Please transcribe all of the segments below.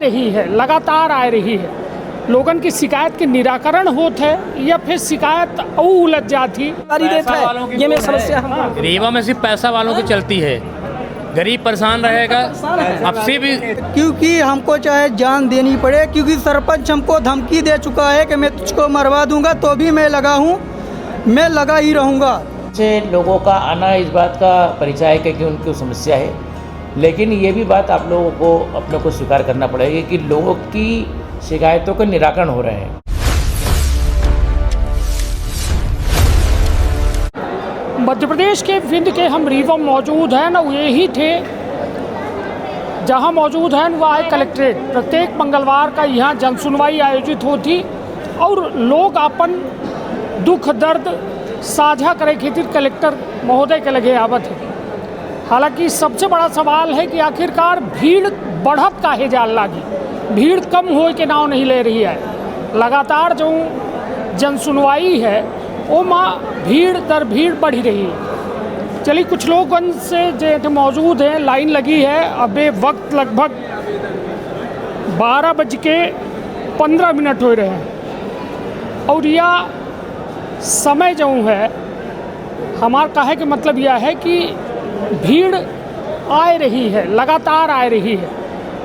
रही है, लगातार आ रही है। लोगन की शिकायत के निराकरण होत है या फिर शिकायत और उलझ जाती? ये मेरी समस्या है। रीवा में सिर्फ पैसा वालों की चलती है, गरीब परेशान रहेगा। अब से भी क्योंकि हमको चाहे जान देनी पड़े, क्योंकि सरपंच हमको धमकी दे चुका है कि मैं तुझको मरवा दूंगा, तो भी मैं लगा हूँ, मैं लगा ही रहूँगा। से लोगों का आना इस बात का परिचय है कि उनकी समस्या है, लेकिन ये भी बात आप लोगों को अपने को स्वीकार करना पड़ेगी कि लोगों की शिकायतों के निराकरण हो रहे हैं। मध्य प्रदेश के विंध्य के हम रीवा मौजूद हैं ना, यही थे जहां मौजूद हैं वह आए कलेक्ट्रेट। प्रत्येक मंगलवार का यहाँ जनसुनवाई आयोजित होती और लोग अपन दुख दर्द साझा करे खातिर कलेक्टर महोदय के लगे आवत है। हालांकि सबसे बड़ा सवाल है कि आखिरकार भीड़ बढ़त काहे जाल लागी, भीड़ कम हो के नाव नहीं ले रही है। लगातार जो जनसुनवाई है वो माँ भीड़ दर भीड़ बढ़ी रही है। चलिए कुछ लोग से जो मौजूद हैं, लाइन लगी है। अब ये वक्त लगभग 12:15 हो रहे हैं और यह समय जो है हमारा कहे के मतलब यह है कि भीड़ आ रही है, लगातार आ रही है।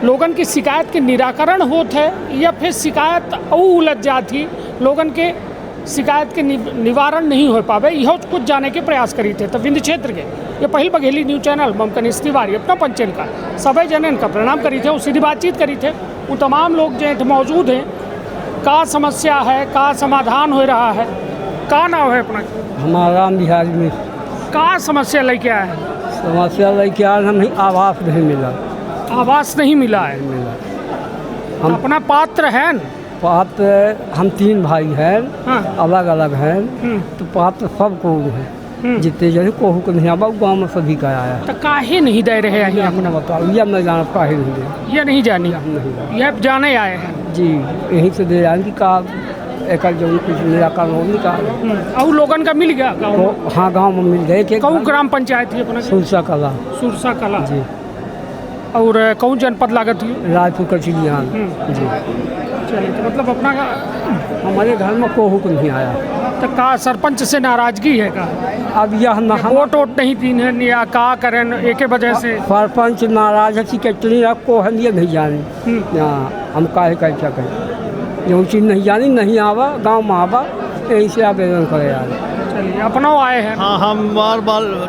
लोगन की शिकायत के निराकरण होत है या फिर शिकायत और उलझ जाती, लोगन के शिकायत के निवारण नहीं हो पावे, यह कुछ जाने के प्रयास करी थे। तो विंध्य क्षेत्र के ये पहल बघेली न्यूज चैनल मम कनिष्ठ तिवारी अपना पंचन का सभी जनन का प्रणाम करी थे, उससे बातचीत करी थे। वो तमाम लोग जो मौजूद हैं, का समस्या है, का समाधान हो रहा है, का नाम है अपना? हमारा बिहार में का समस्या लेके आए हैं? समस्या लेके आए हमें आवास नहीं मिला। आवास नहीं मिला है? हम अपना पात्र है न? पात्र हम 3 भाई हैं। हाँ। अलग अलग हैं, तो पात्र सबको है, जितने जैसे कोहू को नहीं आवा, गाँव में सभी का आया है। तो काहे नहीं दे रहे हैं अपना बताओ, यह मैं जाना काहे नहीं दे, ये नहीं जानी, नहीं यह जाने आए हैं जी, यहीं से दे जाएंगे का एक जो कुछ निराकरण हो निकाल। और लोगन का मिल गया गाँव में? तो हाँ, गाँव में मिल गए। कौन ग्राम पंचायत है अपना? सुरसा कला। सुरसा कला जी। और कौन जनपद लागत है? रायपुर कचलियान जी। चलिए, तो मतलब अपना हमारे घर में कोहू को नहीं आया। तो का सरपंच से नाराजगी है का? अब यह वोट वोट नहीं दी है या का करें एक वजह से? सरपंच नाराज है, कितनी को नहीं जानी, हम काहे कह सकें, जो चीज़ नहीं जानी नहीं आवा, गांव में आवा, यहीं से आवेदन करे यार। चलिए, अपना आए हैं? हाँ, हम बार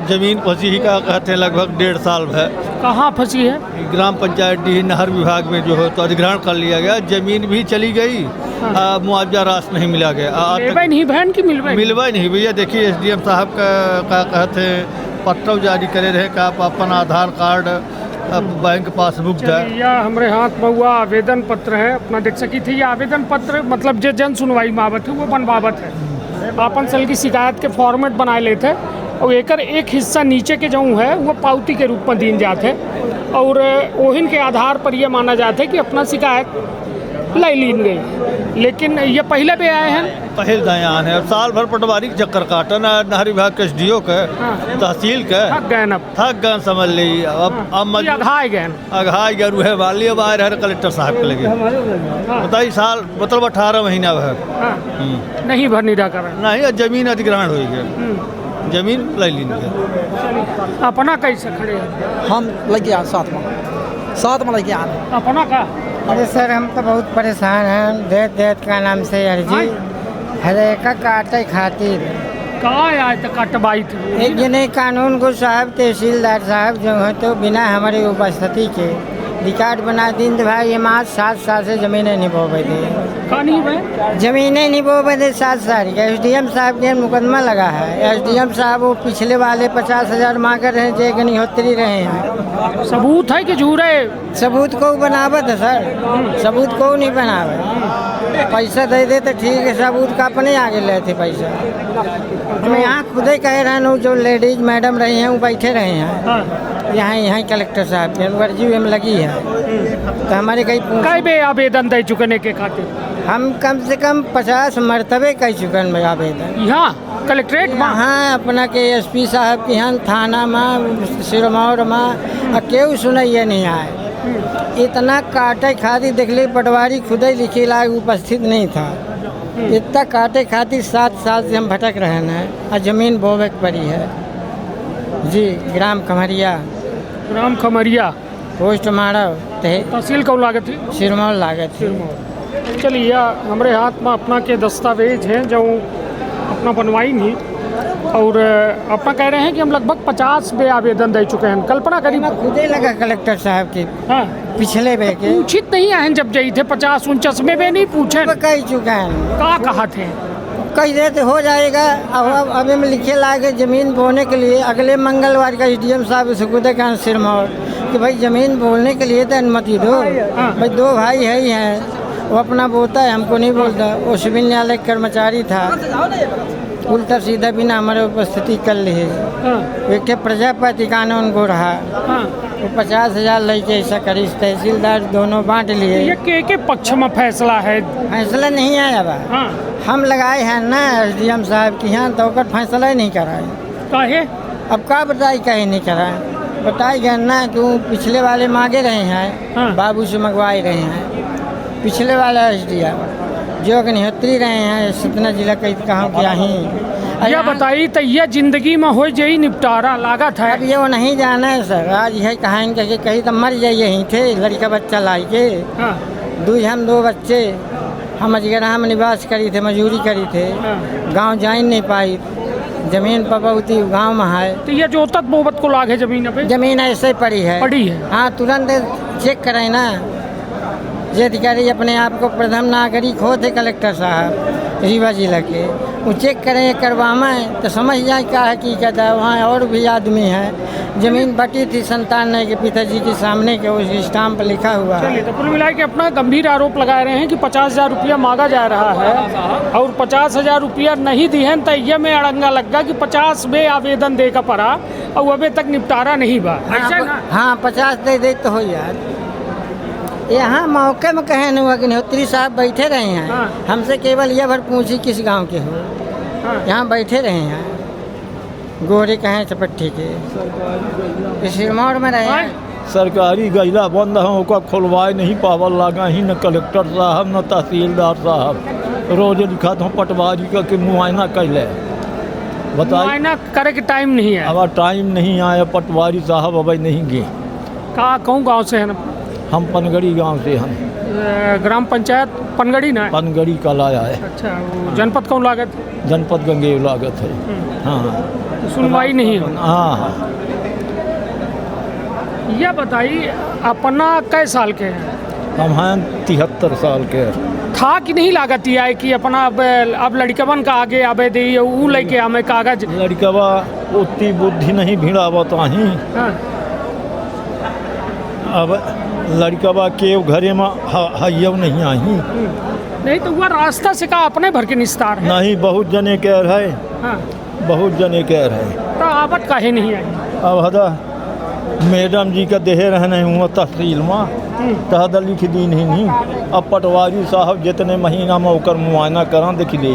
जमीन फंसी ही का कहते हैं, लगभग 1.5 साल है। कहाँ फंसी है? ग्राम पंचायत डी नहर विभाग में जो है तो अधिग्रहण कर लिया गया, जमीन भी चली गई। हाँ। मुआवजा राशि नहीं मिला गया। नहीं बहन की मिलवा नहीं भैया। देखिए SDM साहब का कहते हैं पत्र जारी करे रहे का आप अपन आधार कार्ड, बैंक पासबुक है। या हमारे हाथ में हुआ आवेदन पत्र है, अपना देख सकी थी। ये आवेदन पत्र मतलब जो जन सुनवाई मावत है वो बनवावत है। अपन सल की शिकायत के फॉर्मेट बनाए लेते और एक हिस्सा नीचे के जो है वो पावती के रूप में दीन जाते और ओहिन के आधार पर यह माना जाता है कि अपना शिकायत लाई लीन गई। लेकिन ये पहले भी आए हैं, पहल दयान है। साल भर पटवारी के चक्कर काटा, नहर विभाग के SDO के, तहसील के, थक गए समझ ली। अब अघाई गए रूहे वाली। अब आए रहे कलेक्टर साहब के लगे, बताइए साल मतलब 18 महीना है नहीं भर निराकरण नहीं, जमीन अधिग्रहण हो गया, जमीन ले ली। अपना कैसे खड़े हैं? हम लगे आ साथ में लगे आ अपना का? अरे सर, हम तो बहुत परेशान हैं। देत का नाम से अर्जी हरेका काटे खातिर का आए तो कटवाई थी। एक जने कानून को साहब तहसीलदार साहब जो है तो बिना हमारी उपस्थिति के रिकॉर्ड बना दिन भाई ये 7 साल से ज़मीनें नहीं बो थे, ज़मीनें नहीं बो थे 7 साल के। SDM साहब के मुकदमा लगा है। SDM साहब वो पिछले वाले 50,000 मांग रहे हैं, जे निहोत्री रहे हैं। सबूत है कि झूठे? सबूत को बनावत है सर, सबूत को नहीं बनावे। पैसा दे दे तो ठीक है, सबूत का अपने आगे लेते पैसा। हम यहाँ खुद ही कह रहे हैं, जो लेडीज मैडम रही हैं वो बैठे रहे हैं यहाँ कलेक्टर साहब के वर्जी में लगी है। तो हमारे कई बे आवेदन दे चुकने के खातिर हम कम से कम 50 मरतबे कह चुकन में आवेदन। यहाँ कलेक्ट्रेट में? हाँ, अपना के SP साहब के यहाँ थाना में सिरमौर में केहू सुनैया नहीं आए। इतना काटे खातिर देखले पटवारी खुद ही लिखे लायक उपस्थित नहीं था। इतना काटे खातिर 7 साल से हम भटक रहे हैं और ज़मीन बोवे पड़ी है जी। ग्राम खमरिया, ग्राम खमरिया, पोस्ट मारव, तहसील कौन लागत थी? सिरमौर लागत थी। चलिए हमारे हाथ में अपना के दस्तावेज हैं जो अपना बनवाई नहीं, और अपना कह रहे हैं कि हम लगभग 50 बे आवेदन दे चुके हैं। कल्पना करीब खुद ही लगा कलेक्टर साहब की हाँ पिछले बे के पूछित नहीं आए जब गई थे 50-49 में बे नहीं पूछे कह चुका है। का कहा थे कह देते हो जाएगा। अब अभी में लिखे लाके ज़मीन बोने के लिए अगले मंगलवार का एसडीएम साहब से खुद कहा सिरमौर कि भाई ज़मीन बोलने के लिए तो अनुमति दो। भाई 2 भाई है ही हैं, वो अपना बोलता है, हमको नहीं बोलता। वो सिविल न्यायालय कर्मचारी था, उल्टा सीधा बिना हमारे उपस्थिति कर ली। एक प्रजापति कानून को रहा, वो 50,000 लेके ऐसा करी। तहसीलदार दोनों बांट लिए। ये के पक्ष में फैसला है? फैसला नहीं आया बा। हम लगाए हैं ना एसडीएम साहब के यहाँ, तो फैसला ही नहीं कराए। काहे? अब का बताई कहीं नहीं कराए, बताई गए ना क्यों पिछले वाले मांगे रहे हैं, बाबू से मंगवाए रहे हैं। पिछले वाला एसडीएम जो अग्निहोत्री रहे हैं सतना जिला के कहाँ क्या ही। यह बताइए तो यह जिंदगी में हो जाई निपटारा लागत है? अब ये वो नहीं जाना है सर। आज यही कहानी कह के कहीं तो मर जाए यहीं थे लड़का बच्चा लाई के। हम 2 बच्चे हम अजगरा में निवास करी थे, मजदूरी करी थे, गांव जा नहीं पाई। जमीन पर बहुत ही गाँव में है। तो ये जोतत बोबत को लाग है जमीन पे? जमीन ऐसे ही पड़ी है। हाँ तुरंत चेक करें ना। ये अधिकारी अपने आप को प्रथम नागरिक होते कलेक्टर साहब रीवा जिला के, वो चेक करें करवाएं तो समझ जाए क्या है कि कहता है। वहाँ और भी आदमी हैं, जमीन बटी थी 97 के पिताजी के सामने के उस स्टाम्प पर लिखा हुआ है। तो कुल मिला के अपना गंभीर आरोप लगा रहे हैं कि 50,000 रुपया मांगा जा रहा है और 50,000 रुपया नहीं दी है। तो ये में अड़ंगा लगा कि 50 बे आवेदन दे का पड़ा और अभी तक निपटारा नहीं बा। हाँ 50 दे तो हो यार। यहाँ मौके में कहे नहीं हुआ अग्निहोत्री साहब बैठे रहे हैं। हमसे केवल यह भर पूछी किस गांव के हो। यहाँ बैठे रहे हैं, गोरे कहें चपट्टी के सिरमौर में रहे हैं। सरकारी गैला बंद है, ओका खोलवाए नहीं पावल लगा ही न कलेक्टर साहब न तहसीलदार साहब। रोज लिखा था पटवारी का कि मुआयना कैले, बताइए मुआयना करे के टाइम नहीं है। अब टाइम नहीं आया, पटवारी साहब अब नहीं गए। कहाँ कौन गाँव से है ना? हम पनगड़ी गांव से हैं। ग्राम पंचायत पनगड़ी ना? पनगड़ी का लाया है। अच्छा, वो जनपद कौन लागत? जनपद गंगेव लागत है। हाँ सुनवाई नहीं हो। हाँ। यह बताइए अपना कै साल के हैं? हम हैं 73 साल के। था कि नहीं लागत है कि अपना अब लड़कवन का आगे आबे दी वो लेके हमें कागज? लड़कवा उतनी बुद्धि नहीं भिड़ावत ही। अब लड़कवा के घरे में हयव नहीं आई। नहीं तो वह रास्ता से का अपने भर के निस्तार है? नहीं, बहुत जने कह रहे। बहुत जने कह रहे तो आवत काहे नहीं आई? अब हदा मैडम जी का देह रहने हुआ तहसील में तहदा लिख दी नहीं। अब पटवारी साहब जितने महीना में होकर मुआयना करा देख ले।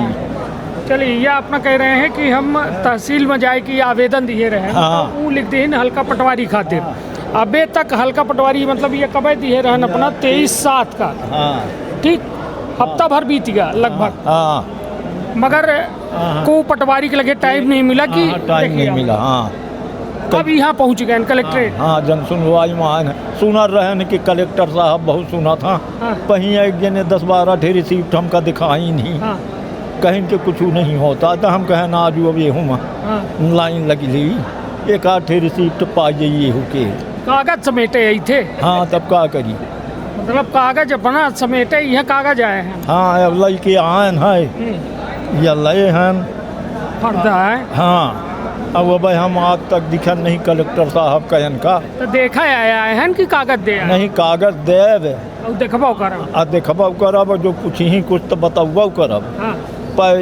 चलिए यह अपना कह रहे हैं कि हम तहसील में जाए कि आवेदन दिए रहे। वो लिख दे हल्का पटवारी खातिर। अबे तक हल्का पटवारी मतलब ये कब दिए रहन अपना 23/7 का। ठीक, हफ्ता भर बीत गया लगभग। मगर को पटवारी के लगे टाइम नहीं मिला कि टाइम नहीं मिला। अब यहाँ पहुँच गए कलेक्ट्रेट। हाँ जन सुनवाई में सुना रहे कि कलेक्टर साहब बहुत सुना था। कहीं एक जने 10-12 ठे रिसीप्ट हमका दिखाई नहीं। कहीं के कुछ नहीं होता तो हम कहें ना आज अब ये हूँ लाइन लगी ली 1-8 ठे रिसीप्ट पा जाइए हो के कागज समेटे आई थे। हाँ तब क्या करी, मतलब कागज अपना समेटे यह कागज आए हैं। हाँ अब लई के आयन है या लय हैं फर्दा है। हाँ अब भाई हम आज तक दिखा नहीं कलेक्टर साहब कहन का। तो देखा आया है कि कागज दे नहीं, कागज देव देखबो करब आ देखबो करब जो कुछ ही कुछ तो बताओ करब। पर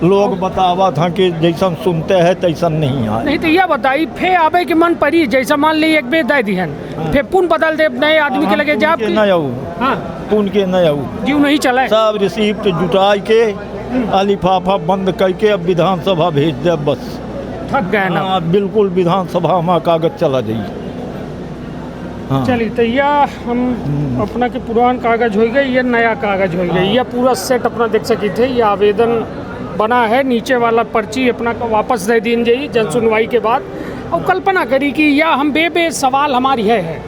लोग बतावा था कि जैसा सुनते हैं तैसा नहीं आए। नहीं तो यह बताई फे आबे के मन परी जैसा मान ली एक बेर दे दिहन फे पुन बदल दे नए आदमी के लगे जाब न आऊ। पुन के न आऊ, जीव नहीं चला। सब रिसीप्ट जुटाई के लिफाफा बंद करके अब विधानसभा भेज दे बस। थक गए ना? बिल्कुल विधानसभा में कागज चला जाइए। हाँ। चलिए तो यह हम अपना के पुरान कागज हो गए, ये नया कागज हो गया, यह पूरा सेट अपना देख सकी थे। ये आवेदन बना है, नीचे वाला पर्ची अपना को वापस दे दीन जाइए जन सुनवाई के बाद। और कल्पना करी कि यह हम बे सवाल हमारी है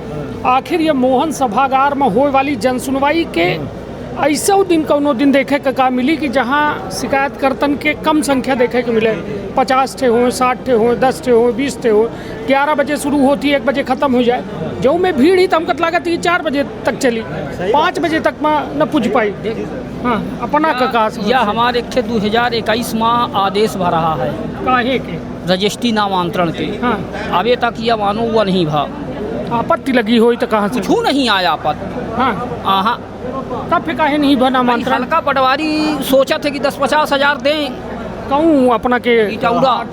आखिर ये मोहन सभागार में होए वाली जन सुनवाई के ऐसा दिन कौनो दिन देखे का मिली कि जहाँ शिकायतकर्तन के कम संख्या देखे के मिले, 50 ठे हो, 60 ठे हो, 10 ठे हो, 20 ठे हो, 11 बजे शुरू होती है, 1 बजे ख़त्म हो जाए। जो में भीड़ ही तो हमको लागत कि 4 बजे तक चली, 5 बजे तक में न पूछ पाई। हाँ, अपना का यह हमारे एक 2021 में आदेश भर रहा है काहे के रजिस्ट्री नामांतरण के। हाँ, अभी तक यह मानो हुआ नहीं भा, आपत्ति लगी हुई तो कहाँ से? कुछ नहीं आया आपत्ति। हाँ, हाँ, तब फिर काहे नहीं बना नामांतरण? हल्का पटवारी सोचा थे कि 10-50 हज़ार दें। कहूँ अपना के इटौरा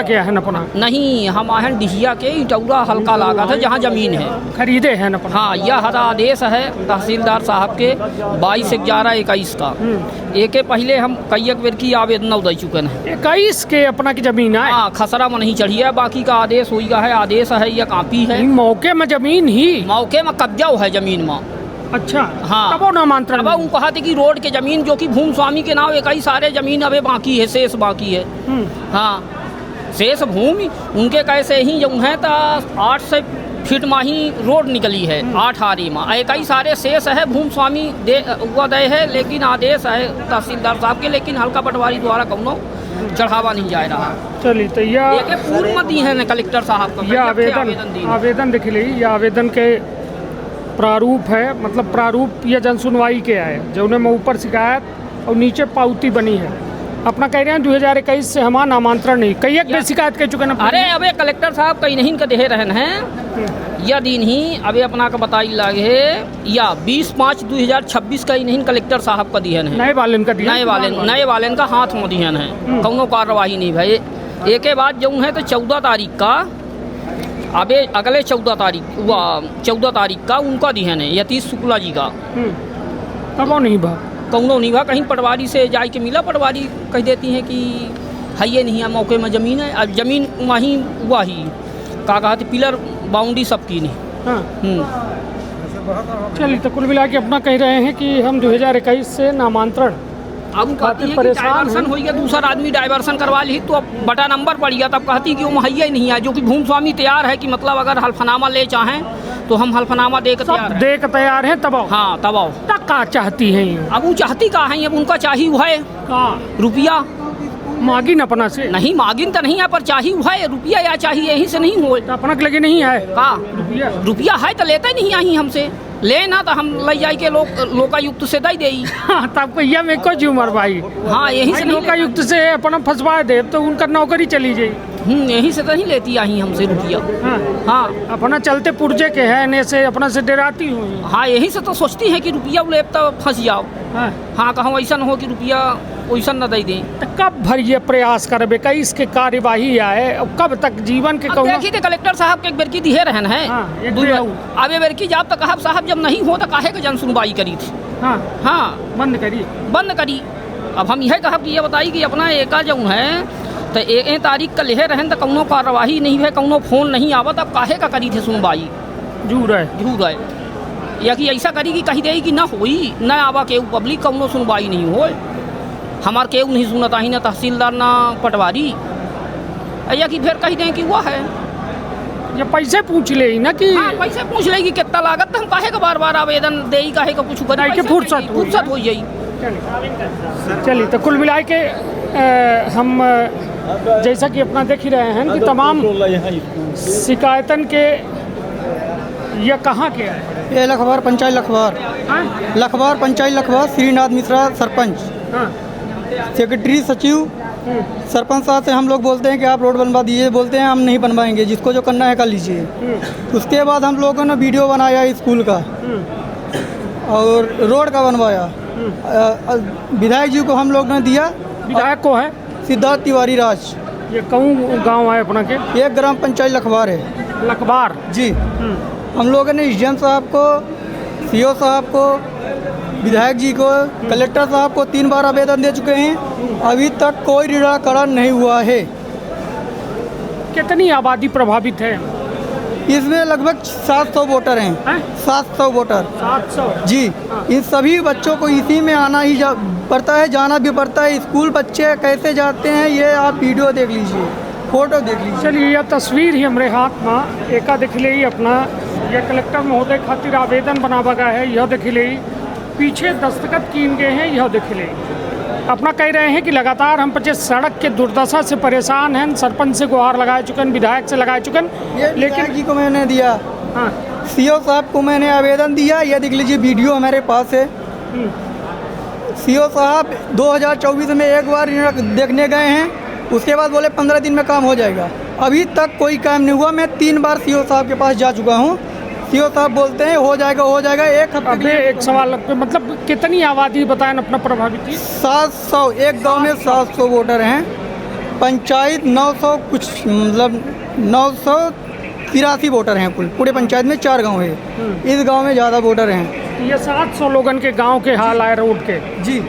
क्या है न अपना? नहीं, हम आहन डिहिया के इटौरा हल्का लागत है जहाँ ज़मीन है, खरीदे हैं न अपना? हाँ, यह हदा आदेश है तहसीलदार साहब के 22/11/21 का। एक पहले हम कई बेर की आवेदन दे चुके हैं। 21 के अपना की जमीन है? हाँ, खसरा में नहीं चढ़ी है, बाकी का आदेश हुई है, आदेश है, यह कापी है। मौके में जमीन ही मौके में कब्जा है जमीन में। अच्छा, हाँ, तब वो नामांतरण अब उन कहा थी कि रोड के जमीन जो कि भूमि स्वामी के नाम कई सारे जमीन अबे बाकी है, शेष बाकी है। हाँ, शेष भूमि उनके कैसे ही जो है तो 8 से फीट में ही रोड निकली है, 8 आरी में कई सारे शेष है, भूमि स्वामी दे है, लेकिन आदेश है तहसीलदार साहब के, लेकिन हल्का पटवारी द्वारा कौनो चढ़ावा नहीं जा रहा। चलिए तो यह पूर्व में दी है न कलेक्टर साहब को, यह आवेदन देख ली, यह आवेदन के प्रारूप है, मतलब प्रारूप यह जन सुनवाई के आए जो उन्हें ऊपर शिकायत और नीचे पावती बनी है। अपना कह रहे हैं 2021 से हमारा नामांतरण नहीं, कई एक बेर शिकायत कर चुके हैं। अरे अबे कलेक्टर साहब कहीं नहीं दे रहन हैं, यह दिन ही अबे अपना का बताई लागे या 20/5/2026 का ही नहीं कलेक्टर साहब का दिहन है, नए वाले का दिया, नए वाले का हाथ में दिहन है, कौनो कार्रवाई नहीं भाई। एक के बाद जो है तो 14 तारीख का अबे अगले 14 तारीख का उनका दिहन है यतीश शुक्ला जी का। तब नहीं भा कौनो नहीं भा, कहीं पटवारी से जाए के मिला, पटवारी कह देती हैं कि है ये नहीं है, मौके में ज़मीन है, अब ज़मीन वहीं हुआ ही का कहते पिलर बाउंड्री सबकी नहीं। हाँ, चलिए तो कुल मिला के अपना कह रहे हैं कि हम 2021 से नामांतरण अब कहती है कि डाइवर्सन हो गया, दूसरा आदमी डाइवर्सन करवा ली तो अब बटा नंबर पड़ गया, तब कहती कि वो मुहैया ही नहीं है, जो कि भूमि स्वामी तैयार है कि मतलब अगर हल्फनामा ले चाहें तो हम हल्फनामा दे कर तैयार हैं तब। हाँ, तब तक का चाहती हैं? अब वो चाहती का है, अब उनका चाहिए है रुपया मागिन अपना से नहीं, मागिन तो नहीं है पर चाहिए है रुपया, या चाहिए यहीं से नहीं हो तो अपना के लगे नहीं है का रुपया है तो लेते नहीं आई हमसे, लेना तो हम ले जाए के लोकायुक्त से दे दी। तब को यह में कुछ उम्र भाई। हाँ, यही से लोकायुक्त से अपना फंसवा दे तो उनका नौकरी चली जाए। यहीं से तो नहीं लेती आई हमसे रुपया। हाँ, अपना चलते पुर्जे के है ने से अपना से डराती हूँ। हाँ, यही से तो सोचती है कि रुपया ले तो फंस जाओ। हाँ, कहूँ ऐसा हो कि रुपया वैसा न दे दें। तो कब भर ये प्रयास करबे कई इसके कार्यवाही आए, कब तक जीवन के देखिए तो कलेक्टर साहब के एक बेर की दिहे रहन है, अब बेर की जब तक साहब जब नहीं हो तो काहे के जन सुनवाई करी थी। हाँ, बंद करी। अब हम यह कहब कि ये बताई कि अपना एका जो है तो 1 तारीख का लेहे रहन तो कौनो कार्यवाही नहीं है, कौनो फोन नहीं आवत, अब काहे का करी थे सुनवाई? झूठ है या कि ऐसा करी कि कही दे कि ना होई न आवा के पब्लिक कौनो सुनवाई नहीं हो, हमार केहू नहीं सुनता ही ना तहसीलदार ना पटवारी, या कि फिर कही दें कि वो है ये पैसे पूछ ले ना कि हाँ, पैसे पूछ ले कि कितना लागत, हम काहे का बार आवेदन दे काहे का कुछ करी, फुर्सत हो जाई। चलिए तो कुल मिला के हम जैसा कि अपना देख ही रहे हैं कि तमाम शिकायतन के ये कहाँ के है? ये लखवार पंचायत लखवार पंचायत लखवार, श्रीनाथ मिश्रा सरपंच, सेक्रेटरी सचिव, सरपंच साहब से हम लोग बोलते हैं कि आप रोड बनवा दीजिए, बोलते हैं हम नहीं बनवाएंगे, जिसको जो करना है कर लीजिए। उसके बाद हम लोगों ने वीडियो बनाया स्कूल का और रोड का बनवाया, विधायक जी को हम लोग ने दिया। विधायक को है सिद्धार्थ तिवारी राज। ये कौन गांव है अपना के? ये ग्राम पंचायत लखवार है। लखवार जी। हम लोगों ने एसडीएम साहब को, सीओ साहब को, विधायक जी को, कलेक्टर साहब को 3 बार आवेदन दे चुके हैं, अभी तक कोई निराकरण नहीं हुआ है। कितनी आबादी प्रभावित है? इसमें लगभग 700 वोटर हैं। 700 वोटर 700 जी। इन सभी बच्चों को इसी में आना ही पड़ता है, जाना भी पड़ता है। स्कूल बच्चे कैसे जाते हैं ये आप वीडियो देख लीजिए, फोटो देख लीजिए। चलिए यह तस्वीर ही हमारे हाथ में एका देख ले अपना यह कलेक्टर महोदय खातिर आवेदन बना बगा है। यह देख ले पीछे दस्तखत किए गए हैं। यह देख ले अपना कह रहे हैं कि लगातार हम पचे सड़क के दुर्दशा से परेशान हैं। सरपंच से गुहार लगाए चुकन, विधायक से लगाए चुकन, लेकिन जी को मैंने दिया, हाँ सीओ साहब को मैंने आवेदन दिया। ये देख लीजिए वीडियो हमारे पास है। सीओ साहब 2024 में एक बार देखने गए हैं, उसके बाद बोले 15 दिन में काम हो जाएगा। अभी तक कोई काम नहीं हुआ। मैं 3 बार सीओ साहब के पास जा चुका हूँ। सीओ साहब बोलते हैं हो जाएगा हो जाएगा। एक हफ्ते अबे एक सवाल मतलब कितनी आबादी बताएं अपना प्रभावित थी? 700, एक गांव में 700 वोटर हैं। पंचायत 900 कुछ, मतलब 983 वोटर हैं कुल। पूरे पंचायत में 4 गांव है, इस गांव में ज़्यादा वोटर हैं। ये 700 लोगन के गांव के हाल आए रोड के जी।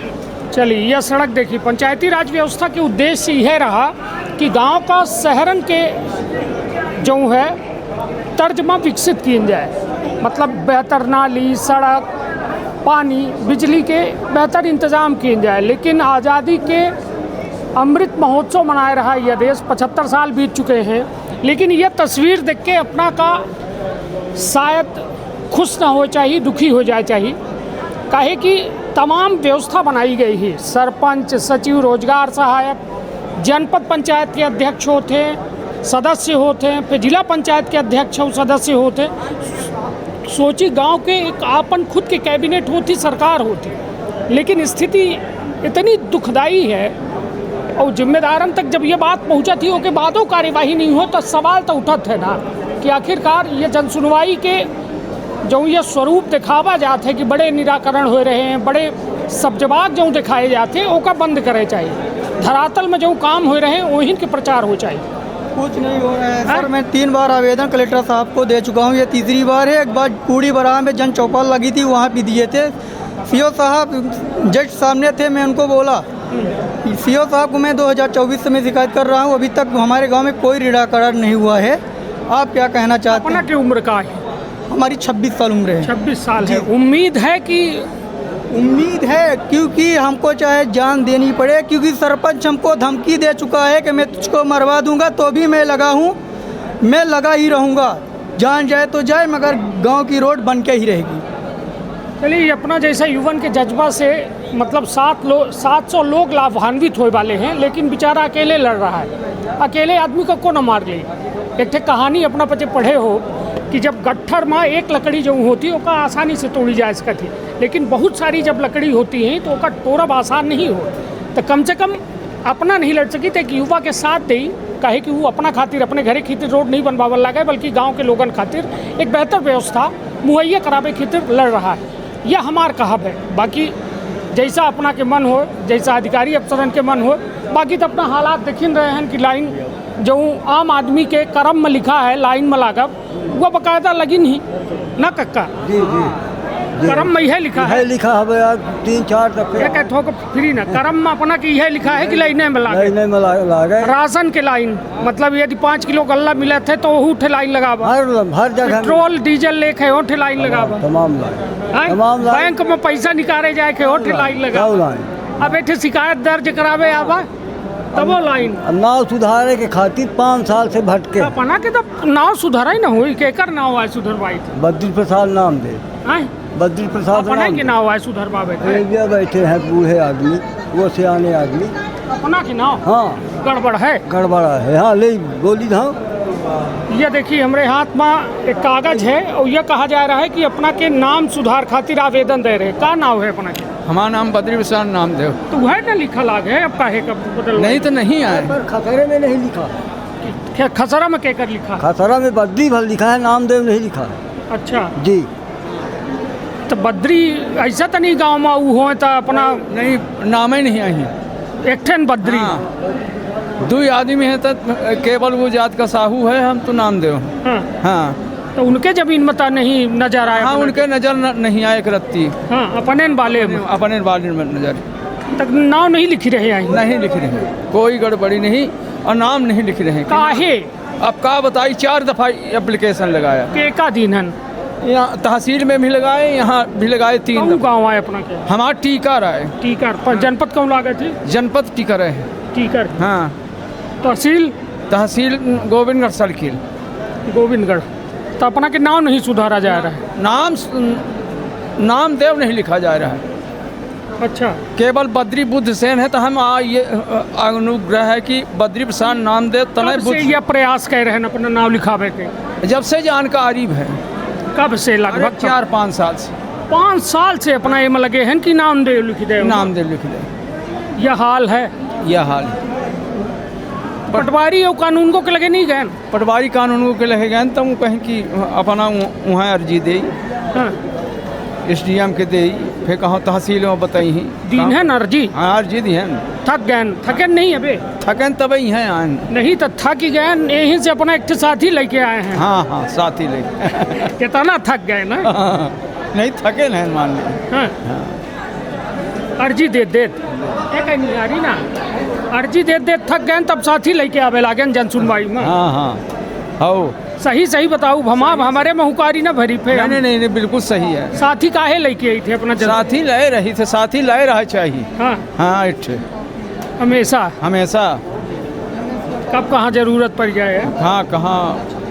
चलिए यह सड़क देखिए। पंचायती राज व्यवस्था के उद्देश्य यह रहा कि गांव का शहरन के जो है तर्जमा विकसित किया जाए, मतलब बेहतर नाली, सड़क, पानी, बिजली के बेहतर इंतज़ाम किए जाए। लेकिन आज़ादी के अमृत महोत्सव मनाए रहा यह देश, 75 साल बीत चुके हैं। लेकिन यह तस्वीर देख के अपना का शायद खुश ना हो चाहिए, दुखी हो जाए चाहिए। काहे कि तमाम व्यवस्था बनाई गई है। सरपंच, सचिव, रोजगार सहायक, जनपद पंचायत के अध्यक्ष होते हैं, सदस्य होते हैं, फिर जिला पंचायत के अध्यक्ष और सदस्य होते हैं। सोची गांव के एक आपन खुद के कैबिनेट होती, सरकार होती, लेकिन स्थिति इतनी दुखदाई है। और जिम्मेदारन तक जब ये बात पहुंचा थी उसके बादों कार्यवाही नहीं हो तो सवाल तो उठत है ना कि आखिरकार ये जनसुनवाई के जो ये स्वरूप दिखावा जाते हैं कि बड़े निराकरण हो रहे हैं, बड़े सब जवाब जो दिखाए जाते हैं ओका बंद करे चाहिए। धरातल में जो काम हो रहे हैं वही के प्रचार हो चाहिए। कुछ नहीं हो रहा है सर। मैं 3 बार आवेदन कलेक्टर साहब को दे चुका हूँ, ये तीसरी बार है। एक बार पूरी बराह में जन चौपाल लगी थी, वहाँ भी दिए थे। सीओ साहब जज सामने थे, मैं उनको बोला सीओ साहब को मैं 2024 से मैं शिकायत कर रहा हूँ, अभी तक हमारे गांव में कोई निराकरण नहीं हुआ है। आप क्या कहना चाहते हैं? अपना की उम्र का है? हमारी 26 साल उम्र है। 26 साल है। उम्मीद है कि उम्मीद है, क्योंकि हमको चाहे जान देनी पड़े, क्योंकि सरपंच हमको धमकी दे चुका है कि मैं तुझको मरवा दूंगा, तो भी मैं लगा हूँ, मैं लगा ही रहूँगा। जान जाए तो जाए, मगर गांव की रोड बन के ही रहेगी। चलिए अपना जैसा युवन के जज्बा से मतलब 700 लोग लाभान्वित होने वाले हैं, लेकिन बेचारा अकेले लड़ रहा है। अकेले आदमी को न मार ले। एक कहानी अपना पचे पढ़े हो कि जब गट्ठर में एक लकड़ी जो होती है वो आसानी से तोड़ी जा सकती, लेकिन बहुत सारी जब लकड़ी होती है तो उसका तोड़ब आसान नहीं हो। तो कम से कम अपना नहीं लड़ सकी तो युवा के साथ दी, कहे कि वो अपना खातिर अपने घरे खातिर रोड नहीं बनवावे लगे, बल्कि गांव के लोगन खातिर एक बेहतर व्यवस्था मुहैया करावे खातिर लड़ रहा है। यह हमार कहब है। बाकी जैसा अपना के मन हो, जैसा अधिकारी अफसरन के मन हो, बाकी तो अपना हालात देखिन रहे हैं कि लाइन जो आम आदमी के कर्म में लिखा है लाइन में लागब, वो बाकायदा लगिन ही ना कक्का। जी जी कर्म में यह लिखा है, लिखा है यार 3-4 दफे एक ठोक फ्री ना कर्म में अपना की यह लिखा है कि लाइन में लागे। राशन के लाइन मतलब यदि 5 किलो गल्ला मिले थे तो वो उठे लाइन लगावा। हर जगह पेट्रोल डीजल लेके उठे लाइन लगावा। तमाम बैंक में पैसा निकाले जाए के उठे लाइन लगावा। अब एठे शिकायत दर्ज करावे आवा तब वो लाइन। नाव सुधारे के खातिर 5 साल से भटके। अपना के तो नाव सुधारा ही ना हुई, केकर नाव आए सुधरवाई थी? बद्री प्रसाद नाम दे। बद्री प्रसाद अपना के नाव आए सुधरवावे थे। बैठे हैं बूढ़े आदमी, वो सियाने आदमी। अपना की नाव? हाँ गड़बड़ है, गड़बड़ा है। हाँ ले बोली था। ये देखिए हमारे हाथ में एक कागज है और यह कहा जा रहा है कि अपना के नाम सुधार खातिर आवेदन दे रहे। का नाव है अपना के? हमारा नाम बद्री प्रसाद नामदेव। तो वह ना लिखा लाग है, अब काहे का बदल? नहीं तो नहीं आए, पर खसरे में नहीं लिखा। खसरा में केकर लिखा? खसरा में बद्री भर लिखा है, नामदेव नहीं लिखा। अच्छा जी। तो बद्री ऐसा तो नहीं गाँव में हो तो अपना नहीं नाम ही नहीं आई। एक ठन बद्री। हाँ। 2 आदमी है तो केवल वो जात का साहू है, हम तो नामदेव। हाँ। तो उनके जमीन में तो नहीं नजर आया? हाँ उनके नजर नहीं आए एक रत्ती। हाँ अपने वाले में, अपने वाले में नजर तक नाव नहीं लिखी रहे हैं। नहीं लिख रहे, कोई गड़बड़ी नहीं और नाम नहीं लिख रहे। काहे अब का बताई 4 दफ़ा एप्लीकेशन लगाया के का दिन है यहाँ तहसील में भी लगाए, यहाँ भी लगाए 3 कौन दफ़ा। गाँव है अपना क्या हमारा टीकर है। टीकर पर जनपद कौन लागे थी जनपद टीकर है। टीकर हाँ तहसील गोविंदगढ़ सर्किल गोविंदगढ़। तो अपना के नाम नहीं सुधारा जा रहा है नाम देव नहीं लिखा जा रहा है। अच्छा केवल बद्री बुद्ध सेन है तो हम ये अनुग्रह है कि बद्री प्रसाद नाम देव तनय कब से ये प्रयास कर रहे हैं अपना नाम लिखावे के जब से जानकारी है। कब से लगभग 4-5 साल से 5 साल से अपना ये में लगे हैं कि नाम दे लिख दे नाम दे लिख दे। यह हाल है पटवारी और कानून को के लगे नहीं गए पटवारी कानून को के लगे गए तो वो कहें कि अपना वहाँ अर्जी दे SDM के दे फिर कहाँ तहसील में बताई दिन है न अर्जी। हाँ अर्जी दी है। थक गए थके नहीं अबे थकन तब ही है नहीं तो थक गए यहीं से अपना एक साथी लेके आए हैं। हाँ साथी लेके कितना थक गए ना नहीं थके नहीं मान ली। अर्जी दे नहीं आ रही ना अर्जी दे थक गए तब साथी लेके आवे लागे जन सुनवाई में। हाँ सही बताऊ हमारे महुकारी ना भरी पे नहीं बिल्कुल सही है। साथी काहे लेके आई थे अपना साथी ले रही थे साथी ले रहा चाहिए। हाँ हमेशा कब कहाँ जरूरत पड़ जाए। हाँ कहाँ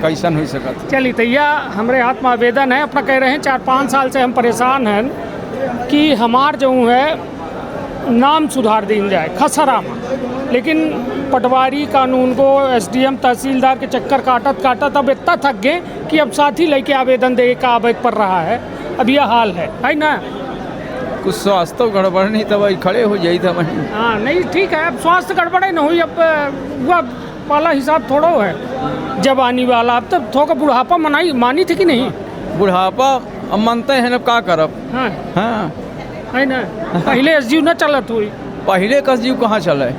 कैसन हो सका। चलिए तैया हमारे हाथ में आवेदन है अपना कह रहे हैं 4-5 साल से हम परेशान हैं कि हमार जो है नाम सुधार दी जाए खसरा में, लेकिन पटवारी कानून को SDM तहसीलदार के चक्कर काटत अब इतना थक गए कि अब साथी लेके आवेदन दे का आवेदन पड़ रहा है। अब यह हाल है ना। कुछ स्वास्थ्य गड़बड़ नहीं तब खड़े हो जाई था वहीं। हाँ नहीं ठीक है अब स्वास्थ्य गड़बड़ ही न हुई अब वह वाला हिसाब थोड़ा है जब आने वाला। अब तब थोड़ा बुढ़ापा मानी थी कि नहीं। बुढ़ापा अब मानते हैं अब का करब। हाँ है ना पहले SDU न चलत हुई पहले का जीव कहाँ चला है।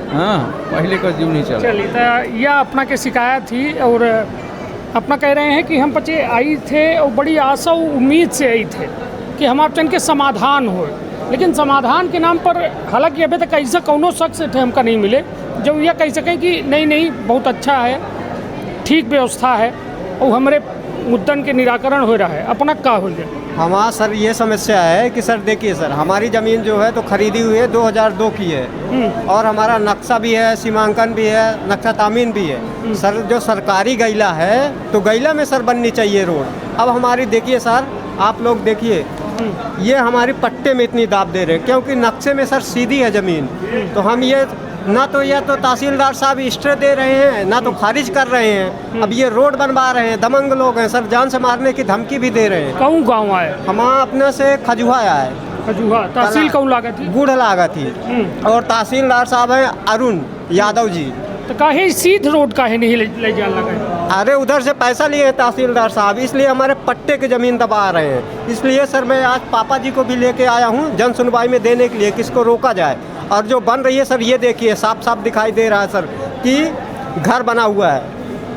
हाँ पहले का जीव नहीं चला। चलिए तो यह अपना के शिकायत थी और अपना कह रहे हैं कि हम बच्चे आई थे और बड़ी आशा उम्मीद से आई थे कि हम आप के समाधान हो, लेकिन समाधान के नाम पर हालांकि अभी तक ऐसा कौनो शख्स थे हमका नहीं मिले जो यह कह सकें कि नहीं बहुत अच्छा है ठीक व्यवस्था है और हमारे मुद्दन के निराकरण हो रहा है। अपना क्या हो जाए हमारा सर ये समस्या है कि सर देखिए सर हमारी ज़मीन जो है तो खरीदी हुई है 2002 की है और हमारा नक्शा भी है सीमांकन भी है नक्शा तामीन भी है। सर जो सरकारी गैला है तो गैला में सर बननी चाहिए रोड। अब हमारी देखिए सर आप लोग देखिए ये हमारी पट्टे में इतनी दाब दे रहे हैं क्योंकि नक्शे में सर सीधी है ज़मीन। तो हम ये ना तो यह तो तहसीलदार साहब स्टे दे रहे हैं ना तो खारिज कर रहे हैं। अब ये रोड बनवा रहे हैं दमंग लोग हैं सर जान से मारने की धमकी भी दे रहे हैं। कौन गाँव आए हम अपने से खजुहा आए खजुहा तहसील कौन लागत थी गुड़ लागत थी और तहसीलदार साहब हैं अरुण यादव जी। तो काहे सीध रोड काहे नहीं ले जाने लगा। अरे उधर से पैसा लिए हैं तहसीलदार साहब इसलिए हमारे पट्टे की ज़मीन दबा रहे हैं। इसलिए सर मैं आज पापा जी को भी लेके आया हूँ जन सुनवाई में देने के लिए किसको रोका जाए। और जो बन रही है सर ये देखिए साफ साफ दिखाई दे रहा है सर कि घर बना हुआ है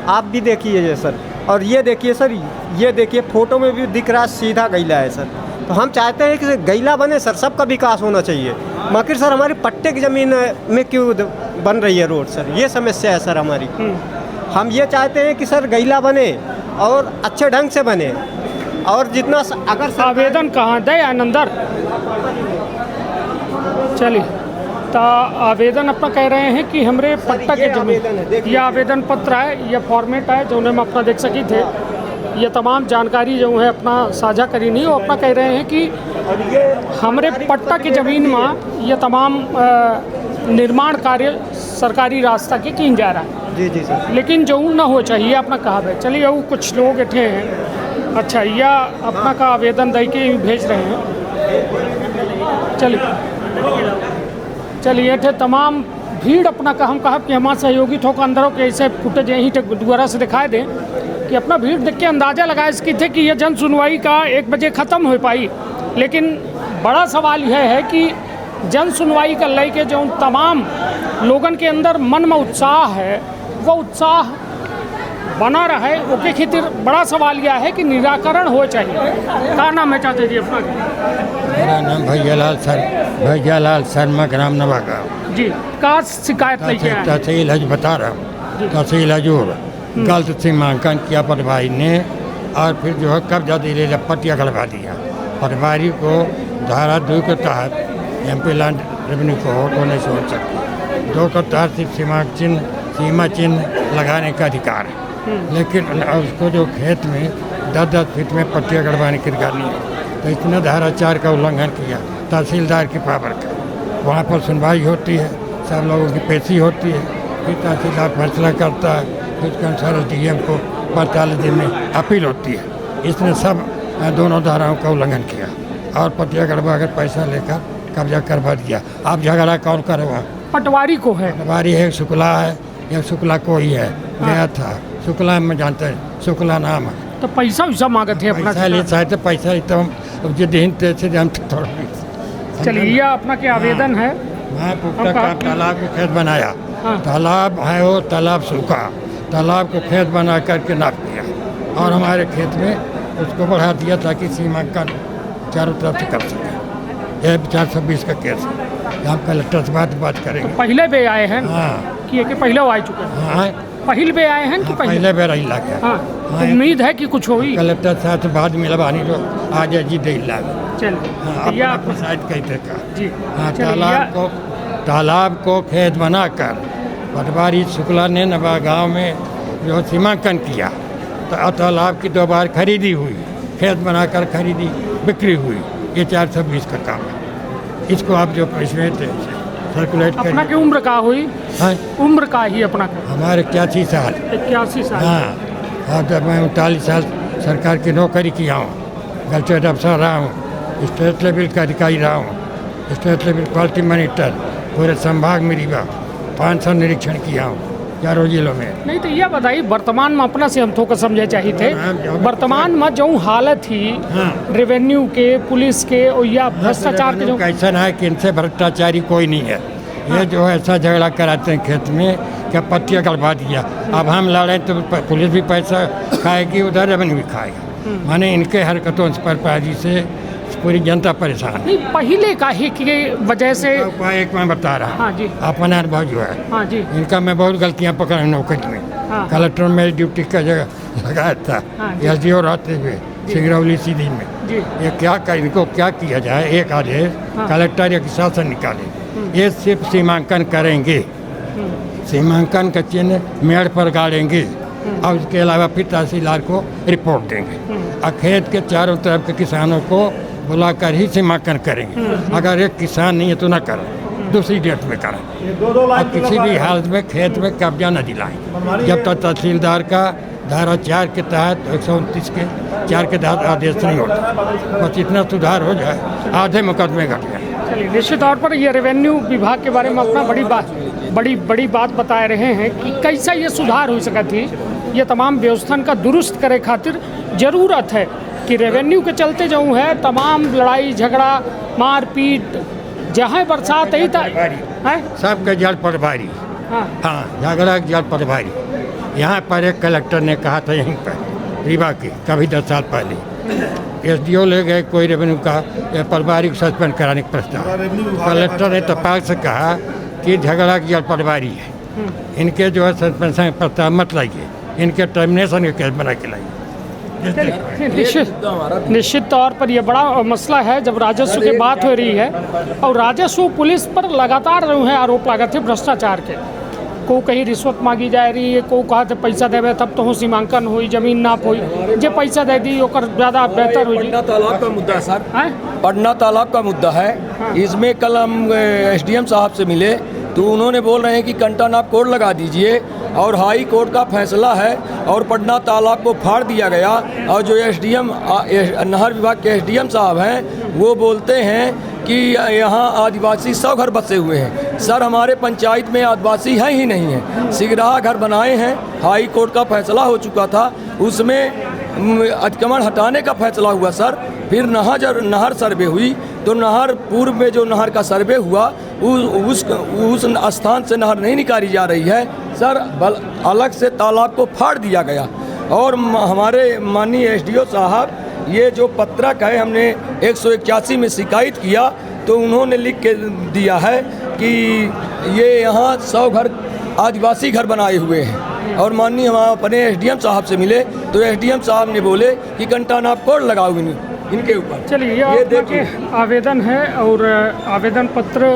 आप भी देखिए ये सर। और ये देखिए सर ये देखिए फ़ोटो में भी दिख रहा है सीधा गैला है सर। तो हम चाहते हैं कि गैला बने सर सबका विकास होना चाहिए मगर सर हमारी पट्टे की ज़मीन में क्यों बन रही है रोड सर ये समस्या है सर हमारी। हम ये चाहते हैं कि सर गैला बने और अच्छे ढंग से बने और जितना अगर आवेदन कहाँ दे आनंदर चलिए तो आवेदन अपना कह रहे हैं कि हमारे पट्टा के जमीन यह आवेदन पत्र है यह फॉर्मेट है जो हम अपना देख सकी थे ये तमाम जानकारी जो है अपना साझा करी नहीं वो अपना कह रहे हैं कि हमारे पट्टा की ज़मीन में ये तमाम निर्माण कार्य सरकारी रास्ता के किन जा रहा है जी सर लेकिन जो ना हो चाहिए अपना कहा है। चलिए वो कुछ लोग बैठे हैं अच्छा यह अपना का आवेदन दे के भेज रहे हैं। चलिए थे तमाम भीड़ अपना का हम कहा कि हमारे सहयोगी थोक अंदरों के ऐसे फुटेज यहीं दोबारा से दिखाए दें कि अपना भीड़ देख के अंदाज़ा लगा इसकी थे कि यह जन सुनवाई का 1 बजे ख़त्म हो पाई। लेकिन बड़ा सवाल यह है कि जन सुनवाई का लेके जो तमाम लोगन के अंदर मन में उत्साह है वो उत्साह बना रहे उसके खातिर बड़ा सवाल यह है कि निराकरण हो चाहिए। क्या नाम है चाचा जी अपना? मेरा नाम भैयालाल शर्मा ग्राम नवागांव जी। का शिकायत लेके आए? तहसील हज बता रहा हूँ तहसील हजूर गलत सीमांकन किया पटवारी ने, और फिर जो है कब्जा दे ले पट्टिया गड़वा दिया। पटवारी को धारा 2 के तहत MP लैंड रेवेन्यू कोड 1969 के तहत सिर्फ सीमा चिन्ह लगाने का अधिकार है, लेकिन उसको जो खेत में 10-10 फीट में पट्टियाँ गड़वाने की अधिकार नहीं है। तो इसने धारा 4 का उल्लंघन किया, तहसीलदार की पावर का। वहाँ पर सुनवाई होती है, सब लोगों की पेशी होती है, फिर तहसीलदार फैसला करता है, फिर उसके अनुसार DM को 45 दिन में अपील होती है। इसने सब दोनों धाराओं का उल्लंघन किया और पट्टियाँ गड़वा कर पैसा लेकर कब्जा करवा दिया। अब झगड़ा कौन करवा? पटवारी को है, पटवारी है, शुक्ला है, या शुक्ला कोई है, गया था शुक्ला में जानते हैं, शुक्ला नाम है। तो पैसा वैसा मांगते हैं अपना, पैसा लेता है तो पैसा तो हम जो दिन से हम थोड़ा। चलिए अपना क्या आवेदन है? मैं पुख्ता का तालाब को खेत बनाया, तालाब है वो तालाब सूखा, तालाब को खेत बना करके नाप दिया और हमारे खेत में उसको बढ़ा दिया ताकि सीमांकन चारों तरफ से कर सके। यह 420 का केस है, हम कलेक्टर से बात करेंगे। तो पहले भी आए हैं? हाँ, कि पहले आ चुके हैं? हाँ, पहले भी आए हैं कि पहले बेर ही लग गया। हाँ, उम्मीद है कि कुछ होगी। कलेक्टर साहब से बाद में लबानी तो आज जी दे लाग। चलिए अपना शायद कही देखा जी। हाँ, तालाब को खेत बनाकर पटवारी शुक्ला ने नवा गाँव में जो सीमांकन किया, तो तालाब की 2 बार खरीदी हुई, खेत बनाकर खरीदी बिक्री हुई। ये 420 का काम है। इसको आप जो इसमें सर्कुलेट अपना की उम्र का हुई? हाँ, उम्र का ही अपना हमारे 81 साल। 81 साल? हाँ, जब मैं 39 साल सरकार की नौकरी किया हूँ, गजटेड अफसर रहा हूँ, स्टेट लेवल का अधिकारी रहा हूँ, स्टेट लेवल क्वालिटी मॉनिटर, पूरे संभाग में रीवा 500 निरीक्षण किया हूँ 4 जिलों में। नहीं तो यह बताइए, वर्तमान में अपना से हम थोड़ा समझे चाहिए थे, वर्तमान में जो हालत थी रेवेन्यू के, पुलिस के और या भ्रष्टाचार के, जो कैसा है कि इनसे भ्रष्टाचारी कोई नहीं है। ये जो है ऐसा झगड़ा कराते हैं खेत में क्या पट्टियाँ गड़वा दिया। अब हम लड़ें तो पुलिस भी पैसा खाएगी, उधर रेवेन्यू भी खाएगा। माने इनके हरकतों से पूरी जनता परेशान है। पहले का ही की वजह से एक मैं बता रहा हूँ। हाँ जी। अपना अनुभव जो है, हाँ जी, इनका मैं बहुत गलतियाँ पकड़ा नौकरी में। हाँ। कलेक्टर में ड्यूटी का जगह लगाया था, SDO रहते हुए सिंगरौली सीधी में। ये इनको क्या किया जाए, एक आदेश कलेक्टर या शासन निकाले, ये सिर्फ सीमांकन करेंगे, सीमांकन का चिन्ह मेड़ पर गाड़ेंगे और उसके अलावा फिर तहसीलदार को रिपोर्ट देंगे और खेत के चारों तरफ के किसानों को बुलाकर ही सीमांकन करेंगे। अगर एक किसान नहीं है तो ना करें, दूसरी डेट में करें और किसी भी हालत में खेत में कब्जा न दिलाएं जब तक तहसीलदार का धारा 4 के तहत 129 के 4 के तहत आदेश नहीं होता। बस इतना सुधार हो जाए, आधे मुकदमे घट जाए। चलिए, निश्चित तौर पर ये रेवेन्यू विभाग के बारे में अपना बड़ी बात बता रहे हैं कि कैसा ये सुधार हो सका थी। ये तमाम व्यवस्था का दुरुस्त करे खातिर ज़रूरत है कि रेवेन्यू के चलते जो है तमाम लड़ाई झगड़ा मारपीट जहाँ बरसात ही था सबके जड़ पटवारी। हाँ, झगड़ा जड़ पटवारी। यहाँ पर एक कलेक्टर ने कहा था यहीं पर रीवा के कभी 10 साल पहले SDO ले गए कोई रेवेन्यू का पटवारी को सस्पेंड कराने का प्रस्ताव। कलेक्टर ने तपाक से कहा कि झगड़ा की जड़ पटवारी है, इनके जो है सस्पेंशन प्रस्ताव मत लाइए, इनके टर्मिनेशन के केस बना के लाइए। निश्चित तौर पर यह बड़ा मसला है जब राजस्व की बात हो रही है और राजस्व पुलिस पर लगातार जो है आरोप लगा थे भ्रष्टाचार के। को कहीं रिश्वत मांगी जा रही है, को कहा थे पैसा देवे तब तो हो सीमांकन हुई, जमीन नाप हुई, जो पैसा दे दी ओकर ज़्यादा बेहतर हुई। पटना तालाब का मुद्दा सर, पटना तालाब का मुद्दा है। इसमें कल हम SDM साहब से मिले तो उन्होंने बोल रहे हैं कि कंटा नाप कोड लगा दीजिए और हाई कोर्ट का फैसला है और पटना तालाब को फाड़ दिया गया। और जो SDM नहर विभाग के SDM साहब हैं वो बोलते हैं कि यहाँ आदिवासी 100 घर बसे हुए हैं। सर, हमारे पंचायत में आदिवासी हैं ही नहीं है। सिगराहा घर बनाए हैं, हाई कोर्ट का फैसला हो चुका था, उसमें अतिक्रमण हटाने का फैसला हुआ सर। फिर नहर सर्वे हुई तो नहर पूर्व में जो नहर का सर्वे हुआ उस स्थान से नहर नहीं निकाली जा रही है सर, अलग से तालाब को फाड़ दिया गया। और हमारे माननीय SDO साहब ये जो पत्रक है हमने 181 में शिकायत किया तो उन्होंने लिख के दिया है कि ये यहाँ 100 घर आदिवासी घर बनाए हुए हैं। और माननीय हम अपने एसडीएम साहब से मिले तो एसडीएम साहब ने बोले कि कंटानाप कोड लगाओ इनके ऊपर। चलिए ये देखिए आवेदन है और आवेदन पत्र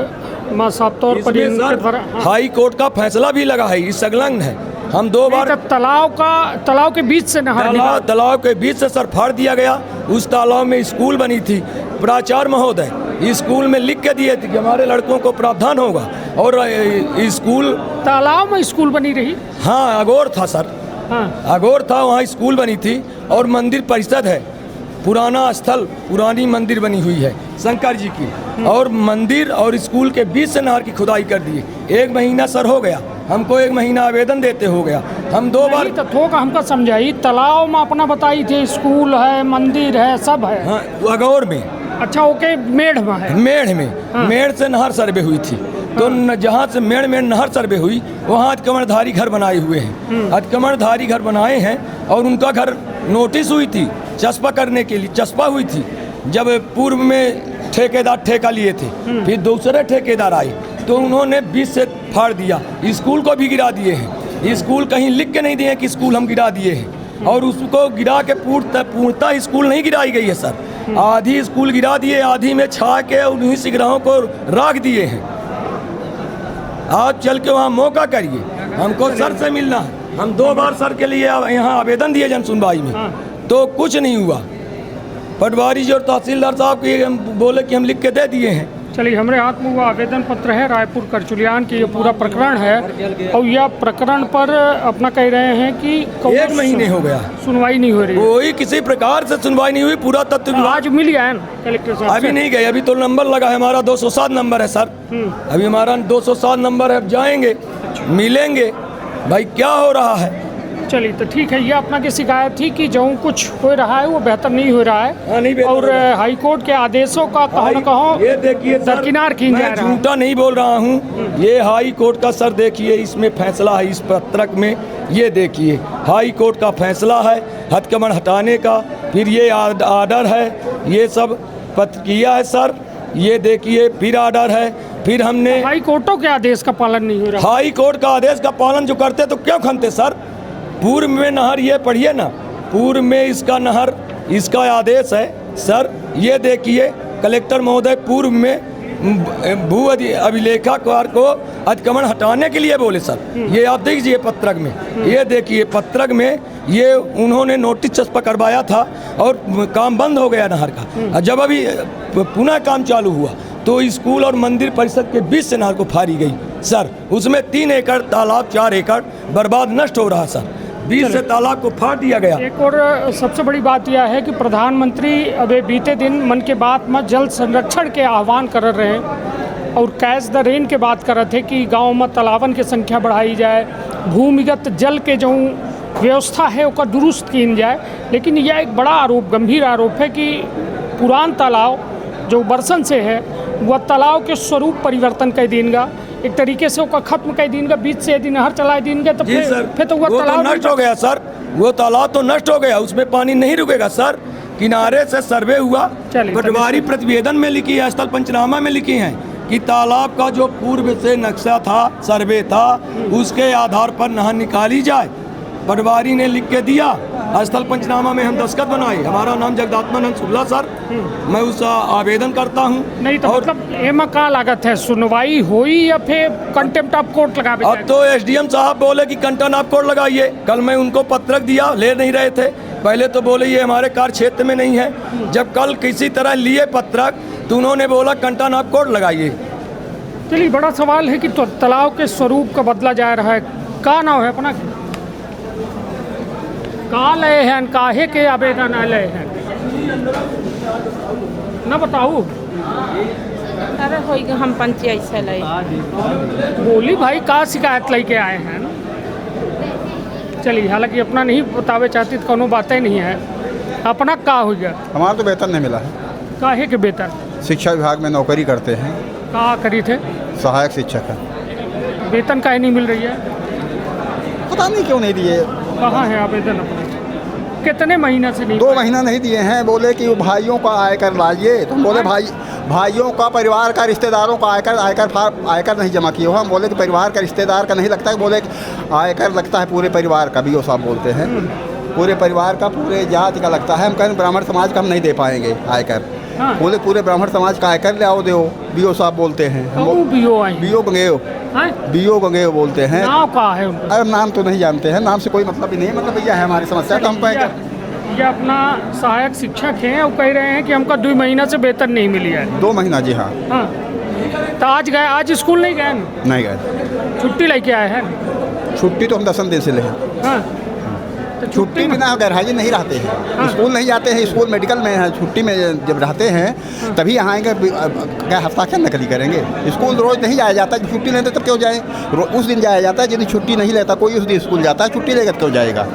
साफ तौर पर इनके द्वारा हाई कोर्ट का फैसला भी लगा है, इस संलग्न है। हम 2 बार तालाब के बीच से तालाब के बीच से सर फाड़ दिया गया। उस तालाब में स्कूल बनी थी। प्राचार्य महोदय स्कूल में लिख के दिए थे कि हमारे लड़कों को प्रावधान होगा और स्कूल तालाब में स्कूल बनी रही। हाँ, अगोर था सर। हाँ। अगोर था, वहाँ स्कूल बनी थी और मंदिर परिषद है। पुराना स्थल, पुरानी मंदिर बनी हुई है शंकर जी की। और मंदिर और स्कूल के बीच से नहर की खुदाई कर दी। 1 महीना सर हो गया, हमको 1 महीना आवेदन देते हो गया। हम 2 बार थोक हमको समझाई। तालाब में अपना बताई थे स्कूल है, मंदिर है, सब है। हाँ, अगौर में। अच्छा, ओके, मेढ़ में है। मेढ़ में। हाँ। मेढ़ से नहर सर्वे हुई थी। तो जहाँ से मेढ़ में नहर सर्वे हुई वहाँ अतिक्रमणधारी घर बनाए हुए हैं। अतिक्रमणधारी घर बनाए हैं और उनका घर नोटिस हुई थी चस्पा करने के लिए, चस्पा हुई थी। जब पूर्व में ठेकेदार ठेका लिए थे, फिर दूसरे ठेकेदार आए तो उन्होंने बीच से फाड़ दिया। स्कूल को भी गिरा दिए हैं। स्कूल कहीं लिख के नहीं दिए कि स्कूल हम गिरा दिए हैं। और उसको गिरा के पूर्णतः स्कूल नहीं गिराई गई है सर। आधी स्कूल गिरा दिए, आधी में छा के उन्हीं सिगराहों को राख दिए हैं। आप चल के वहाँ मौका करिए, हमको सर से मिलना है। हम 2 बार सर के लिए यहाँ आवेदन दिए जन सुनवाई में, तो कुछ नहीं हुआ। पटवारी जी और तहसीलदार साहब के हम बोले कि हम लिख के दे दिए हैं। चलिए, हमारे हाथ में वो आवेदन पत्र है रायपुर करचुलियान की, ये पूरा प्रकरण है। और यह प्रकरण पर अपना कह रहे हैं कि 1 महीने हो गया सुनवाई नहीं हो रही, कोई किसी प्रकार से सुनवाई नहीं हुई। पूरा तत्व आज मिल गया है कलेक्टर साहब? अभी नहीं गए, अभी तो नंबर लगा है हमारा 207 नंबर है सर। अभी हमारा 207 नंबर है, जाएंगे मिलेंगे भाई क्या हो रहा है। चलिए, तो ठीक है। ये अपना की शिकायत थी कि जो कुछ हो रहा है वो बेहतर नहीं हो रहा है। नहीं और हाई कोर्ट के आदेशों का कहो न कहो ये देखिए दरकिनार की जा रहा है। झूठा नहीं बोल रहा हूँ। ये हाई कोर्ट का सर देखिए, इसमें फैसला है इस पत्रक में। ये देखिए हाई कोर्ट का फैसला है अतिक्रमण हटाने का। फिर ये आर्डर है, ये सब पत्र किया है सर। ये देखिए फिर आर्डर है। फिर हमने हाई कोर्टों के आदेश का पालन नहीं हो रहा। हाई कोर्ट का आदेश का पालन जो करते तो क्यों खनते सर। पूर्व में नहर, ये पढ़िए ना, पूर्व में इसका नहर, इसका आदेश है सर। ये देखिए कलेक्टर महोदय पूर्व में भू अभिलेखाकार को अतिक्रमण हटाने के लिए बोले सर। ये आप देखिए पत्रक में, ये देखिए पत्रक में ये उन्होंने नोटिस चस्पा करवाया था और काम बंद हो गया नहर का। जब अभी पुनः काम चालू हुआ तो स्कूल और मंदिर परिषद के बीच से नहर को फाड़ी गई सर। उसमें 3 एकड़ तालाब, 4 एकड़ बर्बाद नष्ट हो रहा सर। 20 से तालाब को फाड़ दिया गया। एक और सबसे बड़ी बात यह है कि प्रधानमंत्री अभी बीते दिन मन की बात में जल संरक्षण के आह्वान कर रहे हैं और कैच द रेन के बात कर रहे थे कि गांव में तालाबन की संख्या बढ़ाई जाए, भूमिगत जल के जो व्यवस्था है उसका दुरुस्त की जाए। लेकिन यह एक बड़ा आरोप, गंभीर आरोप है कि पुरान तालाब जो बरसन से है वह तालाब के स्वरूप परिवर्तन कर देंगे, एक तरीके से उसका खत्म कर देंगे। बीच से यदि नहर चला देंगे तो फिर तो वह तालाब नष्ट हो गया सर। वो तालाब तो नष्ट हो गया, उसमें पानी नहीं रुकेगा सर। किनारे से सर्वे हुआ, पटवारी प्रतिवेदन में लिखी है, स्थल पंचनामा में लिखी है कि तालाब का जो पूर्व से नक्शा था, सर्वे था, उसके आधार पर नहर निकाली जाए। पटवारी ने लिख के दिया, स्थल पंचनामा में हम दस्तखत बनाए। हमारा नाम जगदात्मानंद शुक्ला सर। मैं उस आवेदन करता हूँ। नहीं तो मतलब एमा का लागत है, सुनवाई हुई या फिर कंटेम्प्ट ऑफ कोर्ट लगा? अब तो एसडीएम साहब बोले कि कंटेम्प्ट ऑफ कोर्ट लगाइए। कल मैं उनको पत्रक दिया, ले नहीं रहे थे। पहले तो बोले ये हमारे कार्य क्षेत्र में नहीं है। जब कल किसी तरह लिए पत्रक तो उन्होंने बोला कंटेम्प्ट ऑफ कोर्ट लगाइए। चलिए, बड़ा सवाल है कि तो तालाब के स्वरूप का बदला जा रहा है। का नाम है अपना? कहाँ लए हैं, काहे के आवेदन लए हैं न बताऊ? अरे होई हम पंचायत से लए। बोली भाई का शिकायत लेके आए हैं। चलिए, हालांकि अपना नहीं बतावे चाहती तो कोनो बातें नहीं है। अपना का हो गया? हमारा तो वेतन नहीं मिला है। काहे के वेतन? शिक्षा विभाग में नौकरी करते हैं। कहाँ करी थे? सहायक शिक्षक है। वेतन काहे नहीं मिल रही है? पता नहीं क्यों नहीं दिए। कहाँ है आवेदन अपना? कितने महीना से नहीं? 2 महीना नहीं दिए हैं। बोले कि भाइयों का आयकर लाइए, तो हम बोले भाइयों का, परिवार का, रिश्तेदारों का आयकर नहीं जमा किए हो। हम बोले कि परिवार का, रिश्तेदार का नहीं लगता है, बोले आयकर लगता है पूरे परिवार का, बीओ साहब बोलते हैं पूरे परिवार का, पूरे जाति का लगता है। हम कहें ब्राह्मण समाज का हम नहीं दे पाएंगे आयकर। बोले पूरे ब्राह्मण समाज का आयकर ले आओ, दो बीओ साहब बोलते हैं। बीओ गंगेव बोलते हैं। नाम का है उनका? अरे नाम तो नहीं जानते हैं, नाम से कोई मतलब ही नहीं है, मतलब भैया है हमारी समस्या तो हम ये अपना सहायक शिक्षक हैं और कह रहे हैं कि हमको 2 महीना से वेतन नहीं मिली है। 2 महीना? जी हाँ। तो आज गए, आज स्कूल नहीं गए? नहीं गए। छुट्टी लेके आए हैं? छुट्टी तो हम 10 दिन से ले हैं। तो छुट्टी बिना गैर हाजिर नहीं रहते हैं। स्कूल नहीं जाते हैं, स्कूल मेडिकल में है, छुट्टी में जब रहते हैं तभी यहाँ आएंगे। क्या हफ्ता क्या नकली करेंगे? स्कूल रोज़ नहीं जाया जाता, जब छुट्टी लेते तब क्यों जाए? उस दिन जाया जाता है जिस दिन छुट्टी नहीं लेता कोई, उस दिन स्कूल जाता है। छुट्टी लेकर क्यों जाएगा?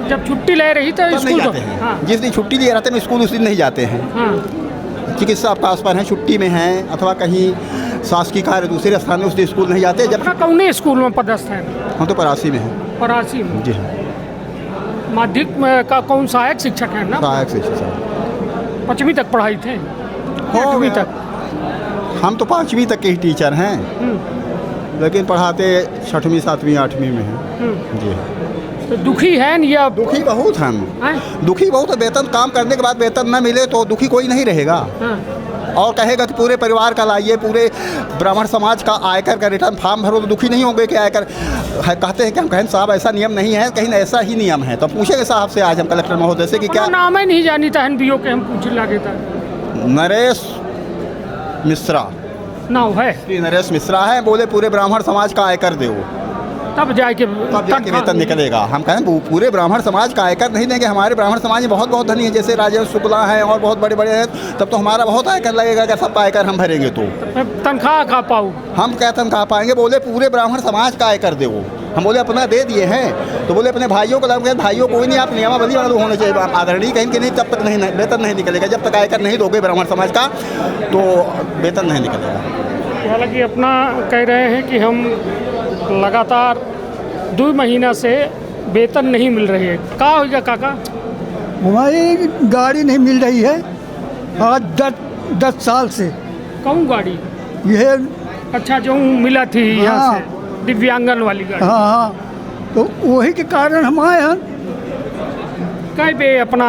जब छुट्टी ले रही तो स्कूल जाते हैं। जिस दिन छुट्टी लिए रहते हैं स्कूल उस दिन नहीं जाते हैं। चिकित्सा पास पर हैं, छुट्टी में हैं, अथवा कहीं शासकीय कार्य दूसरे स्थान में, उस दिन स्कूल नहीं जाते। जब कौन स्कूल में पदस्थ हैं? हम तो परासी में हैं। परासी में? जी हाँ। माध्यमिक का कौन सहायक शिक्षक है ना? सहायक शिक्षक। 5वीं तक पढ़ाई थे? 8वीं तक? हम तो 5वीं तक के ही टीचर हैं, लेकिन पढ़ाते 6वीं 7वीं 8वीं में हैं। जी हाँ। तो दुखी है या? दुखी बहुत हम, दुखी बहुत। वेतन, काम करने के बाद वेतन न मिले तो दुखी कोई नहीं रहेगा। और कहेगा कि पूरे परिवार का लाइए, पूरे ब्राह्मण समाज का आयकर का रिटर्न फॉर्म भरो, तो दुखी नहीं होंगे कि आयकर कहते हैं कि हम कहें साहब ऐसा नियम नहीं है, कहीं ऐसा ही नियम है। तो पूछेंगे साहब से आज हम कलेक्टर महोदय से कि क्या नाम है नहीं जानी था बीओ के, हम पूछ लगे था। नरेश मिश्रा नाम है, नरेश मिश्रा है। बोले पूरे ब्राह्मण समाज का आयकर दो, तब जाके वेतन निकलेगा। हम कहें पूरे ब्राह्मण समाज का आयकर नहीं देंगे, हमारे ब्राह्मण समाज में बहुत धनी है, जैसे राजेंद्र शुक्ला हैं और बहुत बड़े बड़े हैं, तब तो हमारा बहुत आयकर लगेगा। अगर सबका आयकर हम भरेंगे तो तनख्वाह कहाँ पाऊँ? हम क्या तनख्वाह पाएंगे? बोले पूरे ब्राह्मण समाज का आयकर दो। हम बोले अपना दे दिए हैं, तो बोले अपने भाइयों को लगे, भाइयों कोई नहीं, आप नियमावली वाले होने चाहिए आदरणीय, कहीं कि नहीं तब तक नहीं वेतन नहीं निकलेगा, जब तक आयकर नहीं दोगे ब्राह्मण समाज का तो वेतन नहीं निकलेगा। हालांकि अपना कह रहे हैं कि हम लगातार 2 महीना से वेतन नहीं मिल रही है। क्या होगा काका? हमारी गाड़ी नहीं मिल रही है आज 10 साल से। कौन गाड़ी? यह अच्छा, जो मिला थी यहाँ से दिव्यांगन वाली गाड़ी। हाँ, तो वही के कारण हम आए हैं। कई बे अपना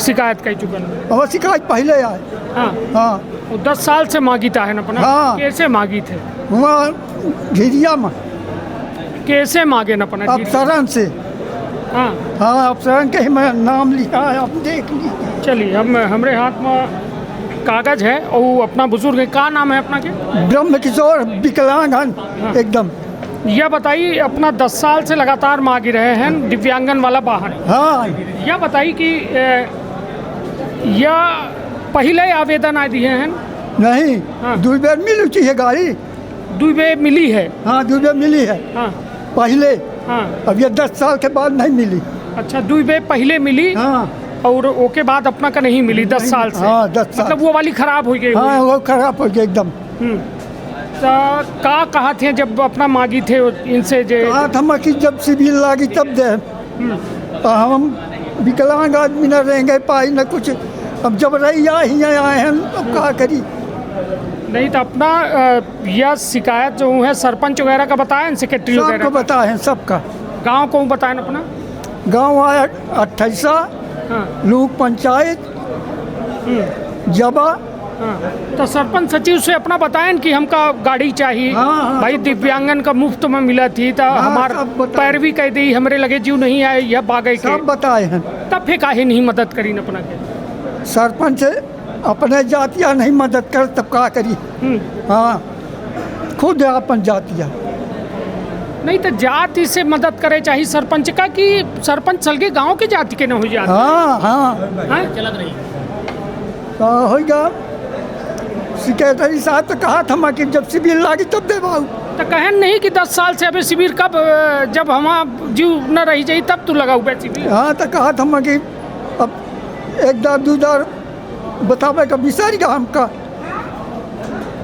शिकायत कर चुका है? और शिकायत पहले आए। हाँ, 10 साल से मांगीता है ना अपना? हाँ। कैसे मांगी थे? वहाँ झिझिया में। कैसे मांगे न अपना? अफसरन से। हाँ, अफसरन के मैं नाम लिखा है, आप देख लीजिए। चलिए, हमारे हाथ में कागज है और अपना बुजुर्ग है। क्या नाम है अपना के? ब्रह्म किशोर विकलांग एकदम। यह बताइए, अपना 10 साल से लगातार मांग रहे हैं दिव्यांगन वाला वाहन। हाँ। यह बताइए कि यह पहले आवेदन आ दिए हैं? नहीं, 2 बार मिल चुकी है गाड़ी। 2 बार मिली है? हाँ, 2 बार मिली है। हाँ, पहले। हाँ। अब ये 10 साल के बाद नहीं मिली। अच्छा, 2 बार पहले मिली। हाँ। और ओके बाद अपना का नहीं मिली 10 साल से? हाँ, 10 साल। मतलब वो वाली खराब हो गई? हाँ, वो खराब हो गई एकदम। तो क्या कहा थे जब अपना मांगी थे इनसे? कहा था कि जब सिविल लागी तब दे। हम विकलांग आदमी न रहेंगे, पाई न कुछ। अब जब रही आए हैं, अब क्या करी? नहीं तो अपना यह शिकायत जो है सरपंच वगैरह का बताएं, सेक्रेटरी वगैरह को बताएं, सबका। गांव को बताएं अपना? गांव आया 28 लूक पंचायत जबा। तो सरपंच सचिव से अपना बताएं कि हमका गाड़ी चाहिए। भाई दिव्यांगन का मुफ्त में मिला थी, तो हमारा पैरवी कह दी, हमारे लगे जीव नहीं आए, यह बागई के सब बताए हैं। तब फिर काहे नहीं मदद करी न अपना के? सरपंच अपने जातिया नहीं मदद कर तब क्या करी? हाँ, खुद अपन जातिया नहीं तो जाति से मदद करे चाहिए सरपंच का, कि सरपंच सलगे गांव के जाति के न हो जाते? हाँ, चलत रही होगा। सेक्रेटरी साहब तो कहा था कि जब शिविर लागी तब दे बाबू। तो कहन नहीं कि 10 साल से अभी शिविर कब, जब हम जीव न रही जाई तब तू लगाऊ शिविर? हाँ, तो कहा था कि अब 1 दार 2 दार बतावे का विचार का हमका।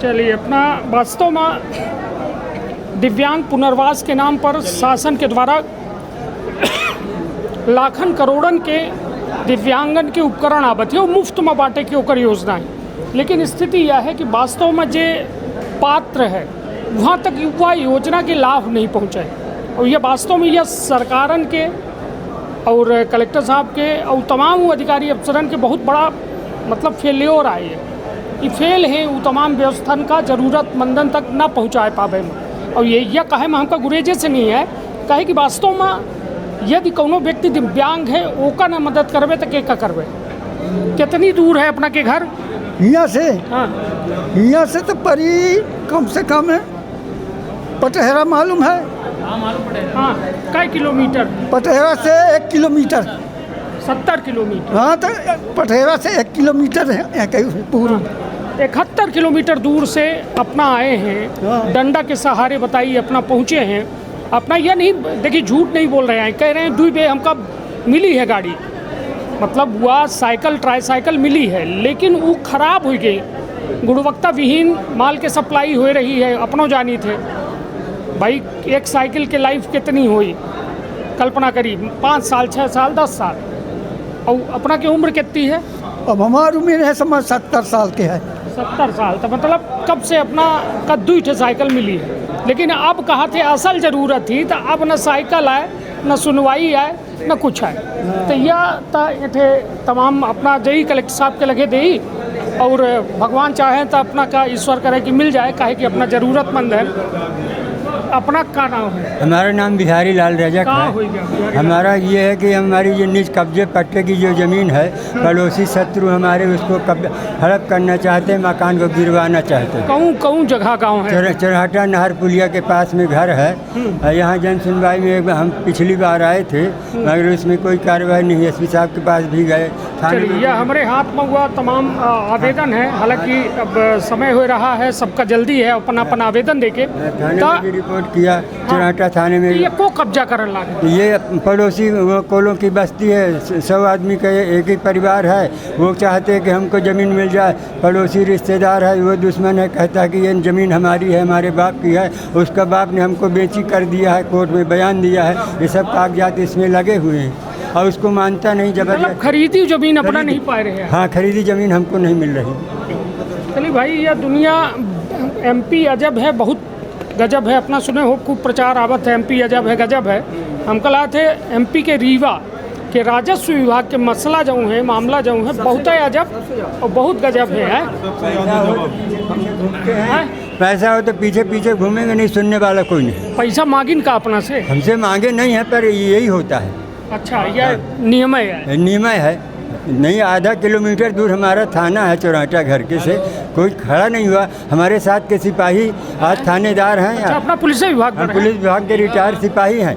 चलिए, अपना वास्तव में दिव्यांग पुनर्वास के नाम पर शासन के द्वारा लाखन करोड़न के दिव्यांगन के उपकरण आवत है, मुफ्त में बांटे की ओकर योजना है। लेकिन स्थिति यह है कि वास्तव में जो पात्र है वहाँ तक युवा योजना के लाभ नहीं पहुँचे और ये वास्तव में यह सरकारन के और कलेक्टर साहब के और तमाम अधिकारी अफसरन के बहुत बड़ा मतलब फेल्योर आए है। ये फेल है वो तमाम व्यवस्थान का ज़रूरतमंदन तक ना पहुँचा पावे में। और ये कहे में हमका गुरेजे से नहीं है, कहे कि वास्तव में यदि कोनो व्यक्ति दिव्यांग है ओका ना मदद करवे तो के का करवे। कितनी दूर है अपना के घर यहाँ से? हाँ यहाँ से तो परी कम से कम है पटहरा मालूम है? हाँ कई किलोमीटर? पटहरा से 1 किलोमीटर। 70 किलोमीटर? हाँ तो पटहरा से 1 किलोमीटर है कहीं पूरा। 71 किलोमीटर दूर से अपना आए हैं, डंडा के सहारे बताइए अपना पहुँचे हैं। अपना यह नहीं देखिए झूठ नहीं बोल रहे हैं, कह रहे हैं 2 बे हमका मिली है गाड़ी, मतलब हुआ साइकिल ट्राईसाइकिल मिली है लेकिन वो खराब हो गई, गुणवत्ता विहीन माल के सप्लाई हो रही है। अपनों जानी थे भाई एक साइकिल के लाइफ कितनी हुई, कल्पना करी 5 साल 6 साल 10 साल, और अपना की उम्र कितनी है? अब हमारी उम्र है समझ 70 साल के है। 70 साल तो मतलब कब से अपना कद्दू ही साइकिल मिली है। लेकिन अब कहा थे असल ज़रूरत थी तो अब न साइकिल आए न सुनवाई आए न कुछ आए। तो यह थे तमाम अपना जही कलेक्टर साहब के लगे दे और भगवान चाहे तो अपना का ईश्वर करे कि मिल जाए, काहे कि अपना ज़रूरतमंद है। अपना का नाम है? हमारा नाम बिहारी लाल रजक है। हमारा ये है कि हमारी ये निज कब्जे पट्टे की जो ज़मीन है पड़ोसी शत्रु हमारे उसको हड़प करना चाहते हैं, मकान को गिरवाना चाहते हैं। कौन जगह गाँव है? चरहटा नहर पुलिया के पास में घर है। यहाँ जन सुनवाई में हम पिछली बार आए थे मगर उसमें कोई कार्रवाई नहीं, एसपी साहब के पास भी गए। यह हमारे हाथ में हुआ तमाम आवेदन है, हालांकि अब समय हो रहा है, सबका जल्दी है अपन आवेदन देके रिपोर्ट किया चरहटा थाने में। ये को कब्जा कर लगा? ये पड़ोसी कोलों की बस्ती है, 100 आदमी का एक ही परिवार है, वो चाहते हैं कि हमको ज़मीन मिल जाए। पड़ोसी रिश्तेदार है वो दुश्मन है, कहता है कि ये ज़मीन हमारी है, हमारे बाप की है, उसका बाप ने हमको बेची कर दिया है, कोर्ट में बयान दिया है, ये सब कागजात इसमें लगे हुए हैं और उसको मानता नहीं। मतलब खरीदी ज़मीन अपना नहीं पा रहे हैं? हाँ खरीदी ज़मीन हमको नहीं मिल रही। चलिए भाई यह दुनिया MP अजब है, बहुत गजब है। अपना सुने हो खूब प्रचार आवत है MP अजब है गजब है। हम कल आए थे MP के रीवा के राजस्व विभाग के मसला जो है मामला जो है बहुत है अजब और बहुत गजब है। पैसा हो तो पीछे पीछे घूमेंगे, नहीं सुनने वाला कोई नहीं। पैसा मांगिन का अपना से? हमसे मांगे नहीं है पर यही होता है। अच्छा यह नियमय है? नियमय है। नहीं आधा किलोमीटर दूर हमारा थाना है चौराटा घर के से, कोई खड़ा नहीं हुआ। हमारे साथ के सिपाही आज थानेदार हैं। अच्छा, अपना पुलिस विभाग? पुलिस विभाग के रिटायर्ड सिपाही हैं।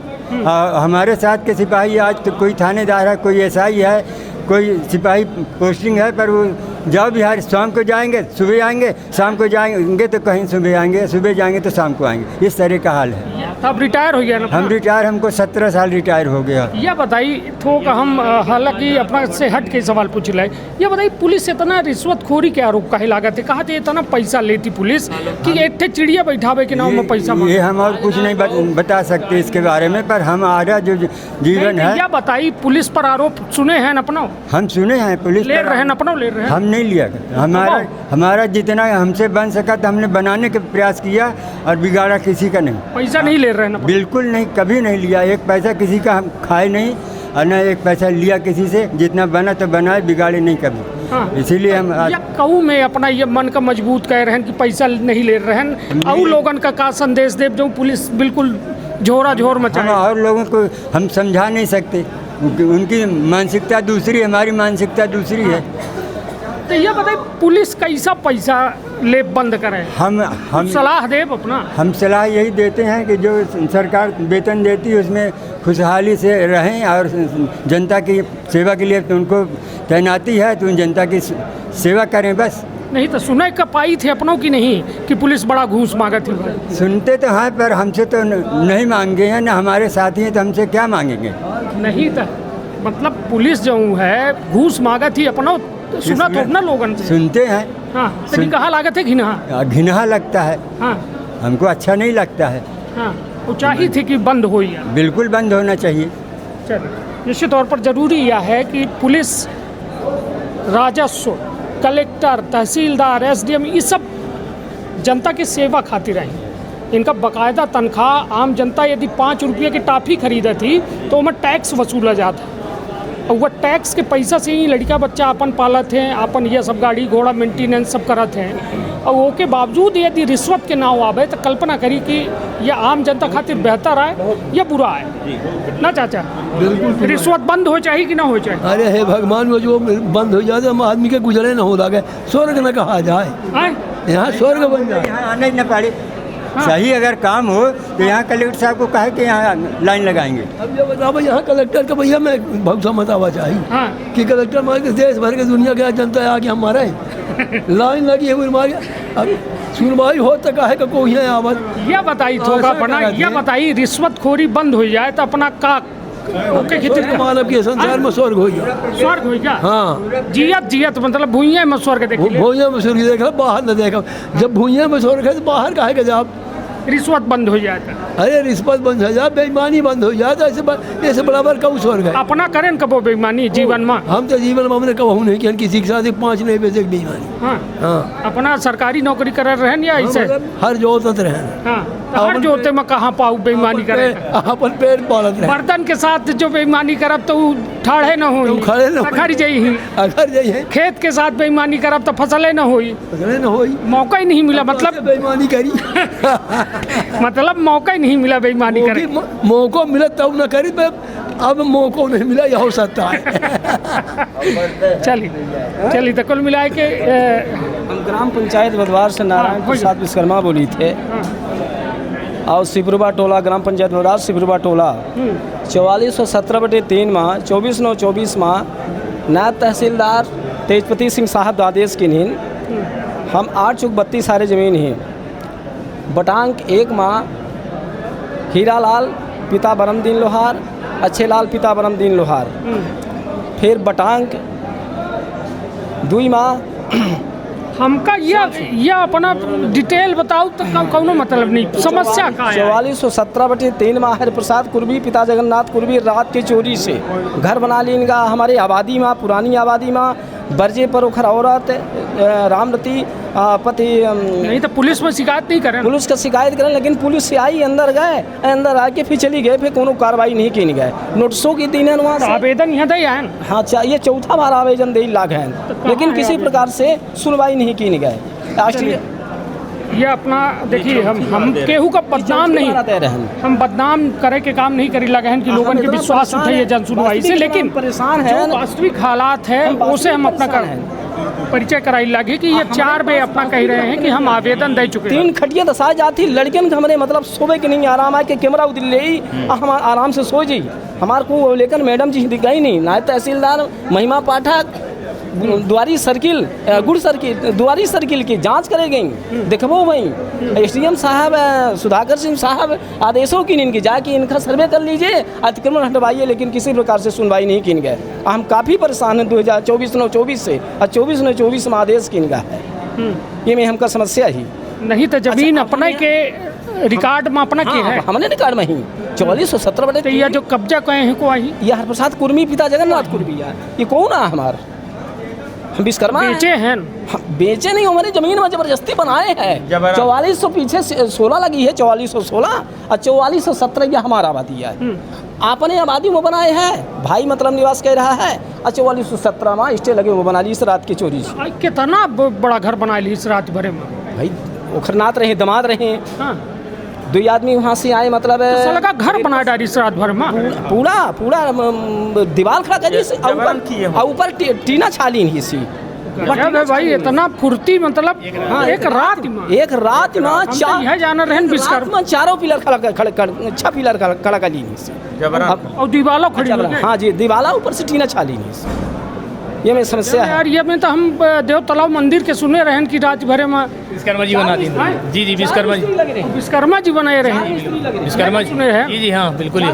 हमारे साथ के सिपाही आज तो कोई थानेदार है, कोई SI है, कोई सिपाही पोस्टिंग है, पर वो जाओ बिहार शाम को जाएंगे सुबह आएंगे, शाम को जाएंगे तो कहीं सुबह आएंगे, सुबह जाएंगे तो शाम को आएंगे, इस तरह का हाल है। आप रिटायर हो गया ना? हम रिटायर, हमको 17 साल रिटायर हो गया। यह बताइए थोक हम हालांकि अपना से हट के सवाल पूछ रहे, ये बताइए पुलिस इतना रिश्वतखोरी के आरोप काहे लागत है? कहा थे इतना पैसा लेती पुलिस कि एक चिड़िया बैठावे के नाम में पैसा? ये हम और कुछ नहीं बता सकते इसके बारे में, पर हमारा जो जीवन है। यह बताइए पुलिस पर आरोप सुने हैं अपना? हम सुने हैं पुलिस ले रहे हैं अपना, ले रहे हैं। हम नहीं लिया, हमारा जितना हमसे बन सका तो हमने बनाने का प्रयास किया और बिगाड़ा किसी का नहीं। पैसा नहीं ले रहे हैं? बिल्कुल नहीं, कभी नहीं लिया। एक पैसा किसी का हम खाए नहीं और न एक पैसा लिया किसी से। जितना बना तो बनाए, बिगाड़े नहीं कभी। हाँ। इसीलिए हम कहूँ में अपना ये मन का मजबूत कह रहे हैं कि पैसा नहीं ले रहे हैं, और लोगन का संदेश दे जो पुलिस बिल्कुल झोरा झोर मचा। और लोगों को हम समझा नहीं सकते, उनकी मानसिकता दूसरी, हमारी मानसिकता दूसरी है। तो यह बताइए पुलिस कैसा पैसा ले बंद करे? हम सलाह दे अपना? हम सलाह यही देते हैं कि जो सरकार वेतन देती है उसमें खुशहाली से रहें और जनता की सेवा के लिए तो उनको तैनाती है तो उन जनता की सेवा करें बस। नहीं तो सुने का पाई थे अपनों की नहीं कि पुलिस बड़ा घूस मांगा थी? सुनते तो हैं पर हमसे तो नहीं मांगे हैं, ना हमारे साथी हैं तो हमसे क्या मांगेंगे? नहीं तो मतलब पुलिस जो है घूस मांगा थी अपनों सुना तो ना लोगन से? सुनते हैं। हाँ तो कहा लागत है घिनहा? घिनहा लगता है। हाँ हमको अच्छा नहीं लगता है। हाँ वो चाहिए थी कि बंद हो? बिल्कुल बंद होना चाहिए। चलिए निश्चित तौर पर ज़रूरी यह है कि पुलिस राजस्व कलेक्टर, तहसीलदार, SDM, ये सब जनता की सेवा खातिर आई। इनका बाकायदा तनख्वाह, आम जनता यदि 5 रुपये की टॉफ़ी खरीदे थी तो उनमें टैक्स वसूला जाता, और वह टैक्स के पैसा से ही लड़का बच्चा अपन पालत हैं, अपन ये सब गाड़ी घोड़ा मेंटेनेंस सब करत हैं। और वो के बावजूद यदि रिश्वत के नाव आवे तो कल्पना करी कि यह आम जनता खातिर बेहतर है या बुरा है ना चाचा? बिल्कुल रिश्वत बंद हो चाहिए कि ना हो चाहिए? अरे हे भगवान, वो जो बंद हो जाए हम आदमी के गुजरे न हो लगे, स्वर्ग न कहा जाए, यहाँ स्वर्ग बन जाए। यहाँ आने न पड़े। सही अगर काम हो तो यहाँ कलेक्टर साहब को कहे कि यहाँ लाइन लगाएंगे। अब ये बताओ यहाँ कलेक्टर का भैया मैं भरोसा मत आवा चाहिए कि कलेक्टर मार के देश भर के दुनिया के जनता आके हमारा लाइन लगी है मार। अब सुनवाई हो तो कहे का कोई है आवत। यह बताई थोड़ा अपना, यह बताई रिश्वतखोरी बंद हो जाए तो अपना का ओके कितने मानव के संसार में स्वर्ग हो गया। स्वर्ग हो गया, हाँ। जियत मतलब भूइया में स्वर्ग देख, भूइया में स्वर्ग देखा, बाहर न देखा। जब भूइया में स्वर्ग है तो बाहर काहे के जाब? रिश्वत बंद हो जाता। अरे रिश्वत बंद हो जाए, बेईमानी बंद हो जाए, ऐसे बराबर कब स्वर्ग है? अपना करें कबो बेईमानी जीवन में? हम तो जीवन में हमने कबहू नहीं किया, किसी के साथ 5 नहीं पैसे की बेईमानी। हाँ हाँ, अपना सरकारी नौकरी कर रहे हैं या ऐसे हर जोतत रहे? हाँ, हर जोते में कहाँ पाऊ बेईमानी करे? अपन पेड़ पालत रहे। बर्तन के साथ जो बेईमानी करब तो ठाड़े न हो, खड़े न अखर जाइए, अखर जाइए। खेत के साथ बेईमानी करब तो फसलें न होई, फसलें न होई, मौका ही नहीं मिला। मतलब बेईमानी करी मतलब मौका ही नहीं मिला बेईमानी करे। मौका मिला तब न करी, अब मौका नहीं मिला, यह हो सकता है। चलिए तो कुल मिला के हम ग्राम पंचायत बदवार से नारायण प्रसाद विश्वकर्मा बोली थे, और सिपरुबा टोला, ग्राम पंचायत बदवार सिपरुबा टोला 4417/3 माह 24/9/24 माह नायब तहसीलदार तेजपति सिंह साहब आदेश की नींद हम 8/32 सारे ज़मीन हैं। बटांक 1 माह हीरालाल पिता बरमदीन लोहार, अच्छे लाल पिता बरमदीन लोहार। फिर बटांक 2 माह हमका यह अपना डिटेल बताओ तो कौनो मतलब नहीं, समस्या का है? 4417/3 माह हर प्रसाद कुर्बी पिता जगन्नाथ कुर्बी रात के चोरी से घर बना लेगा हमारे आबादी में, पुरानी आबादी में बर्जे पर उखर औरत रामरती पति। नहीं तो पुलिस में शिकायत नहीं करें? पुलिस का शिकायत करें, लेकिन पुलिस से आई, अंदर गए, अंदर आके फिर चली गए, फिर कोनो कार्रवाई नहीं की गए। नोटिसों की दिन वहाँ से आवेदन यहाँ दे आए। हाँ, ये 4था बार आवेदन दे लाग है, लेकिन किसी प्रकार से सुनवाई नहीं की गए। राष्ट्रीय ये अपना देखिए, हम केहू का बदनाम नहीं, हम बदनाम करे के काम नहीं करी लगे हैं कि लोगों के विश्वास उठाइए जन सुनवाई से, लेकिन परेशान है, वास्तविक हालात है उसे हम अपना परिचय कराई लगे कि ये 4 बे अपना कह रहे हैं कि हम आवेदन दे चुके हैं। 3 खटिया दसा जाती लड़कियन के हमारे मतलब सोबे के नहीं आराम है कि कैमरा उदिल ले हम आराम से सो जाइए। हमारे को लेकर मैडम जी दिखाई नहीं, नायब तहसीलदार महिमा पाठक द्वारी सर्किल गुड़ सर्किल द्वारी सर्किल की जांच करे गई, देखबो वहीं SDM साहब सुधाकर सिंह साहब आदेशों की इनकी जाके इनका सर्वे कर लीजिए, अतिक्रमण हटवाइए, लेकिन किसी प्रकार से सुनवाई नहीं की गए। हम काफ़ी परेशान हैं 2024/9/24 से, और 24/9/24 में आदेश की है। ये में हमका समस्या ही नहीं तो जमीन अपने के रिकॉर्ड में अपना के है, हमने रिकॉर्ड में ही 4417 तो यह जो कब्जा कहे हैं को आई, यह हरप्रसाद कुर्मी पिता जगन्नाथ कुर्मी है, ये कौन है हमारा? हम विश्वकर्मा बेचे हैं? बेचे नहीं, हमारी जमीन में जबरदस्ती बनाए हैं। 4400 पीछे 16 लगी है, 4416 और 4417 यह हमारा आबादी है। आपने आबादी में बनाए हैं, भाई मतलब निवास कह रहा है, और 4417 में स्टे लगे वो बना ली इस रात की चोरी से। कितना बड़ा घर बना ली इस रात भरे में? भाई ओखरनाथ रहे, दमाद रहे, 2 आदमी वहाँ से आए, मतलब लगा घर बना डाली इस रात भर में, पूरा दीवार खड़ा कर ऊपर टीना छाली नहीं सी भाई। इतना फुर्ती मतलब एक रात में 4 जाना रहे विश्वकर्मा 4 पिलर खड़ा 6 पिलर खड़ा कर ली नहीं, और दीवाला खड़ी। हाँ जी, दीवाला ऊपर से टीना छाली नहीं। ये में समस्या है यार। ये में तो हम देव तालाब मंदिर के सुने रहे कि रात भरे में विश्वकर्मा जी बना दी। जी विश्वकर्मा जी बनाए रहे, विश्वकर्मा जी सुने हैं। जी हाँ बिल्कुल ही।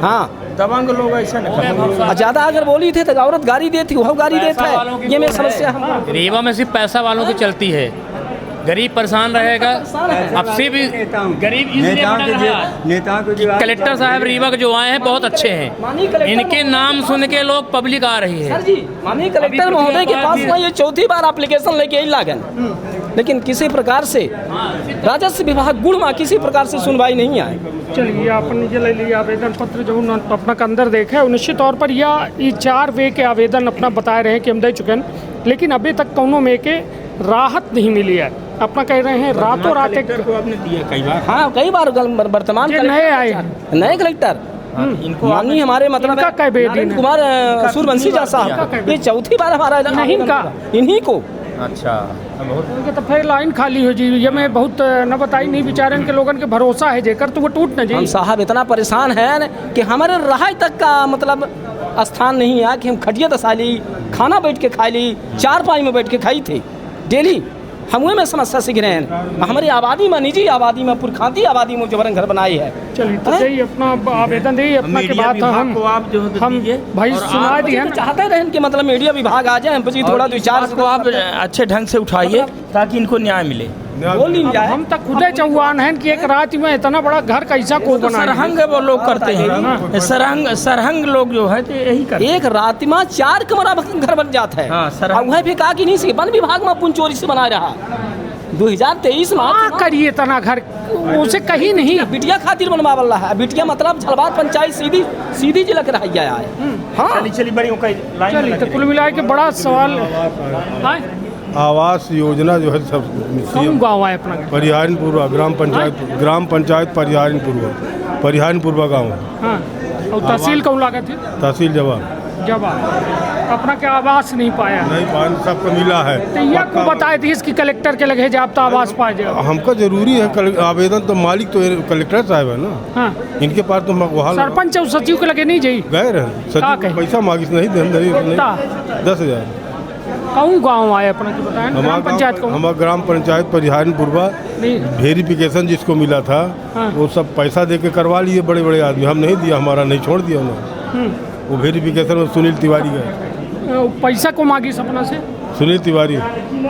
हाँ दबंग लोग ऐसा ज़्यादा अगर बोली थे तो औरत गाड़ी देती, वो गाड़ी देता है। ये में समस्या रीवा में सिर्फ पैसा वालों की चलती है, गरीब परेशान रहेगा। अब से भी गरीब इसलिए भटक रहा है। नेताओं को जो कलेक्टर साहब रीवा के जो आए हैं बहुत अच्छे हैं, इनके नाम सुन के लोग पब्लिक आ रही है। सर जी माननीय कलेक्टर महोदय के पास में ये चौथी बार एप्लीकेशन लेके ही लागन, लेकिन किसी प्रकार से राजस्व विभाग गुड़ में किसी प्रकार से सुनवाई नहीं आए। चलिए अपन ये ले लिया आवेदन पत्र जो अपना के अंदर देखे, निश्चित तौर पर यह 4 वे के आवेदन अपना बता रहे हैं कि हम दे चुके हैं, लेकिन अभी तक कोनो में के राहत नहीं मिली है। अपना कह रहे हैं रातों रात एक आपने दिया कई बार, हाँ कई बार वर्तमान नए आए नए कलेक्टर इनको माननीय हमारे मतलब नरेंद्र कुमार सूर्यवंशी साहब, ये चौथी बार हमारा इन्हीं को। अच्छा तो फिर लाइन खाली हो जी, ये मैं बहुत न बताई नहीं बेचारे के लोगन के भरोसा है जेकर तो वो टूट न जी। हम साहब इतना परेशान हैं कि हमारे रहाई तक का मतलब स्थान नहीं है कि हम खटिया दसाली खाना बैठ के खाई ली, 4 पाई में बैठ के खाई थे डेली। हमें में समस्या सीख रहे हैं, हमारी आबादी में निजी आबादी में पुरखाती आबादी में जबरन घर बनाई है। चलिए तो सही अपना आवेदन दे अपना के बात हम भाई सुना दिए चाहते रहे कि मतलब मीडिया विभाग आ जाए, हम थोड़ा 2-4 को आप अच्छे ढंग से उठाइए ताकि इनको न्याय मिले। हम तक खुद चौहान हैं कि एक रात में इतना बड़ा घर कैसा को बना, सरहंग वो लोग करते हैं, सरहंग लोग जो है तो यही करते हैं। एक रात में 4 कमरा घर बन जाता है। वह भी कहा कि नहीं सी वन विभाग में पुन चोरी से बना रहा 2023 में करिए इतना घर उसे कहीं नहीं बिटिया खातिर बनवा वाला है। बिटिया मतलब झलवात पंचायत सीधी जिला के रह गया है। हाँ चली बड़ी चलिए तो कुल मिला के बड़ा सवाल आवास योजना जो है सब गाँव है अपना परिहारनपुर ग्राम पंचायत परिहारनपुर गाँव है। हाँ और तहसील कौन लागत है? तहसील जवाब अपना क्या आवास नहीं पाया सबको मिला है। तो यह को बताए थे इसकी कलेक्टर के लगे जब तो आवास पाए जाए। हमको जरूरी है आवेदन तो मालिक तो कलेक्टर साहब है ना। हाँ इनके पास तो सरपंच और सचिव के लगे नहीं जाइए गए रहे, सचिव पैसा मांगिस नहीं दे 10,000। कहूँ गाँव आए अपना की बताएं ग्राम पंचायत को हमारा ग्राम पंचायत परिहारनपुर वेरिफिकेशन जिसको मिला था वो सब पैसा दे के करवा लिए बड़े बड़े आदमी, हम नहीं दिया, हमारा नहीं छोड़ दिया उन्होंने। वो वेरिफिकेशन में सुनील तिवारी गए, पैसा को मांगी सपना से सुनील तिवारी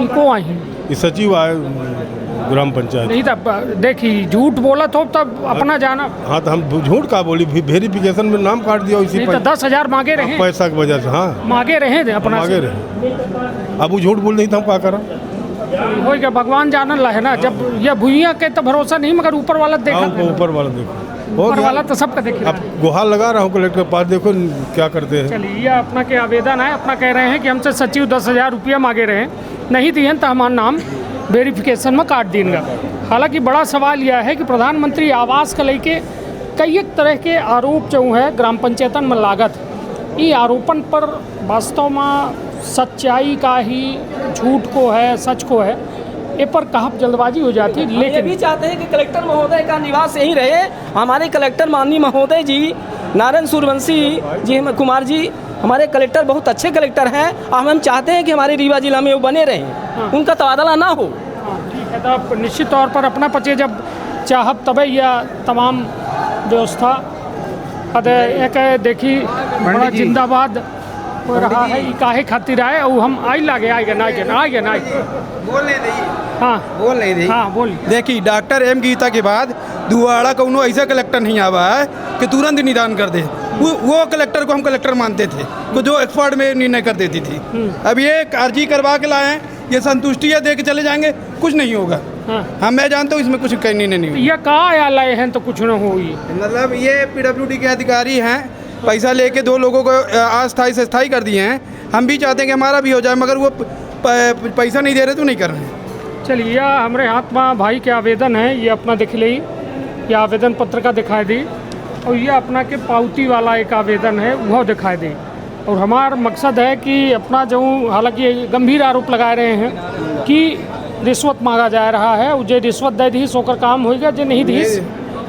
को आए हैं सचिव आए ग्राम पंचायत। नहीं तब देखी झूठ बोला तो तब अपना जाना। हाँ तो हम झूठ का बोली, वेरिफिकेशन में नाम काट दिया इसी पर 10,000 मांगे रहे पैसा की वजह से। हाँ मांगे रहे थे अपना मांगे रहे, अब वो झूठ बोल नहीं था हम क्या करा। हो क्या भगवान जानल है ना, जब ये भुइया के तो भरोसा नहीं मगर ऊपर वाला देखा, ऊपर वाला देखो ऊपर वाला तो सबका देख रहा है। अब गुहार लगा रहा हूँ कलेक्टर के पास, देखो क्या करते हैं। चलिए ये अपना के आवेदन है, अपना कह रहे हैं कि हमसे सचिव 10,000 रुपया मांगे रहे, नहीं दिए तो हमारा नाम वेरिफिकेशन में काट देंगे। हालांकि बड़ा सवाल यह है कि प्रधानमंत्री आवास को लेके कई एक तरह के आरोप जो है ग्राम पंचायतन में लागत, ये आरोपण पर वास्तव में सच्चाई का ही झूठ को है सच को है ये पर कहाँ जल्दबाजी हो जाती है। लेकिन ये भी चाहते हैं कि कलेक्टर महोदय का निवास यहीं रहे। हमारे कलेक्टर माननीय महोदय जी नारायण सूर्यवंशी जी कुमार जी हमारे कलेक्टर बहुत अच्छे कलेक्टर हैं और हम चाहते हैं कि हमारे रीवा जिला में वो बने रहें, उनका तबादला ना हो। ठीक है तो निश्चित तौर पर अपना पचे जब चाहब तब यह तमाम व्यवस्था एक देखी बड़ा जिंदाबाद हो रहा है काहे खातिर आए और हम आई लागे आएगा ना बोल नहीं रही। हाँ बोल नहीं रही। हाँ बोल देखिए डॉक्टर एम गीता के बाद दुआड़ा कौनो ऐसा कलेक्टर नहीं आवा है कि तुरंत निदान कर दे। वो कलेक्टर को हम कलेक्टर मानते थे तो जो एक्सपर्ट में निर्णय कर देती थी। अब ये अर्जी करवा के लाए हैं, ये संतुष्टियाँ दे के चले जाएंगे, कुछ नहीं होगा। हाँ मैं जानता हूँ इसमें कुछ कहने नहीं। ये कहाँ लाए हैं तो कुछ न होगी। मतलब ये PWD के अधिकारी हैं, पैसा लेके 2 लोगों को अस्थायी से स्थायी कर दिए हैं। हम भी चाहते हैं कि हमारा भी हो जाए मगर वो पैसा नहीं दे रहे तो नहीं कर रहे हैं। चलिए हमारे हाथ में भाई के आवेदन है, ये अपना देख ली, ये आवेदन पत्र का दिखाई दी और ये अपना के पावती वाला एक आवेदन है वह दिखाई दी। और हमारा मकसद है कि अपना जो हालांकि गंभीर आरोप लगा रहे हैं कि रिश्वत मांगा जा रहा है, जो रिश्वत दे दी सोकर काम होगा, जो नहीं दी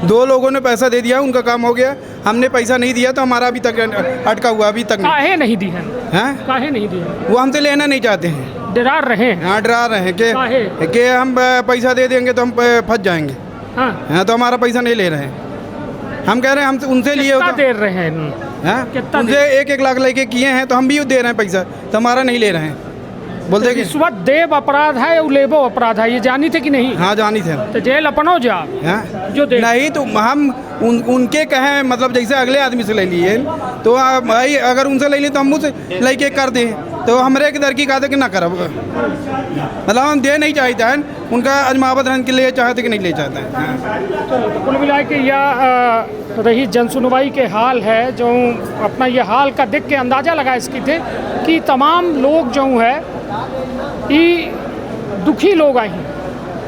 2 लोगों ने पैसा दे दिया उनका काम हो गया, हमने पैसा नहीं दिया तो हमारा अभी तक अटका हुआ अभी तक काहे नहीं दी है। काहे नहीं दी है? वो हमसे लेना नहीं चाहते हैं, डरा रहे हैं। हाँ डरा रहे हैं कि हम पैसा दे देंगे तो हम फंस जाएंगे। हाँ तो हमारा पैसा नहीं ले रहे हैं। हम कह रहे हैं हम उनसे लिए कितना दे रहे हैं? उनसे 1-1 लाख लेके किए हैं तो हम भी दे रहे हैं पैसा तो हमारा नहीं ले रहे हैं। बोलते कि इस वक्त देव अपराध है या लेबो अपराध है, ये जानी थे कि नहीं? हाँ जानी थे। तो जेल अपनो जा जो दे नहीं तो हम उनके कहें, मतलब जैसे अगले आदमी से ले लिए तो भाई अगर उनसे ले लिए तो हम उसे लेके कर दें, तो हमारे दर की कहते कि ना करब, मतलब हम दे नहीं चाहते हैं, उनका अजमावत रहने के लिए चाहते कि नहीं ले चाहते हैं। तो कुल मिला के यह रही जन सुनवाई के हाल है, जो अपना ये हाल का देख के अंदाज़ा लगा इसकी थे कि तमाम लोग जो है ये दुखी लोग आई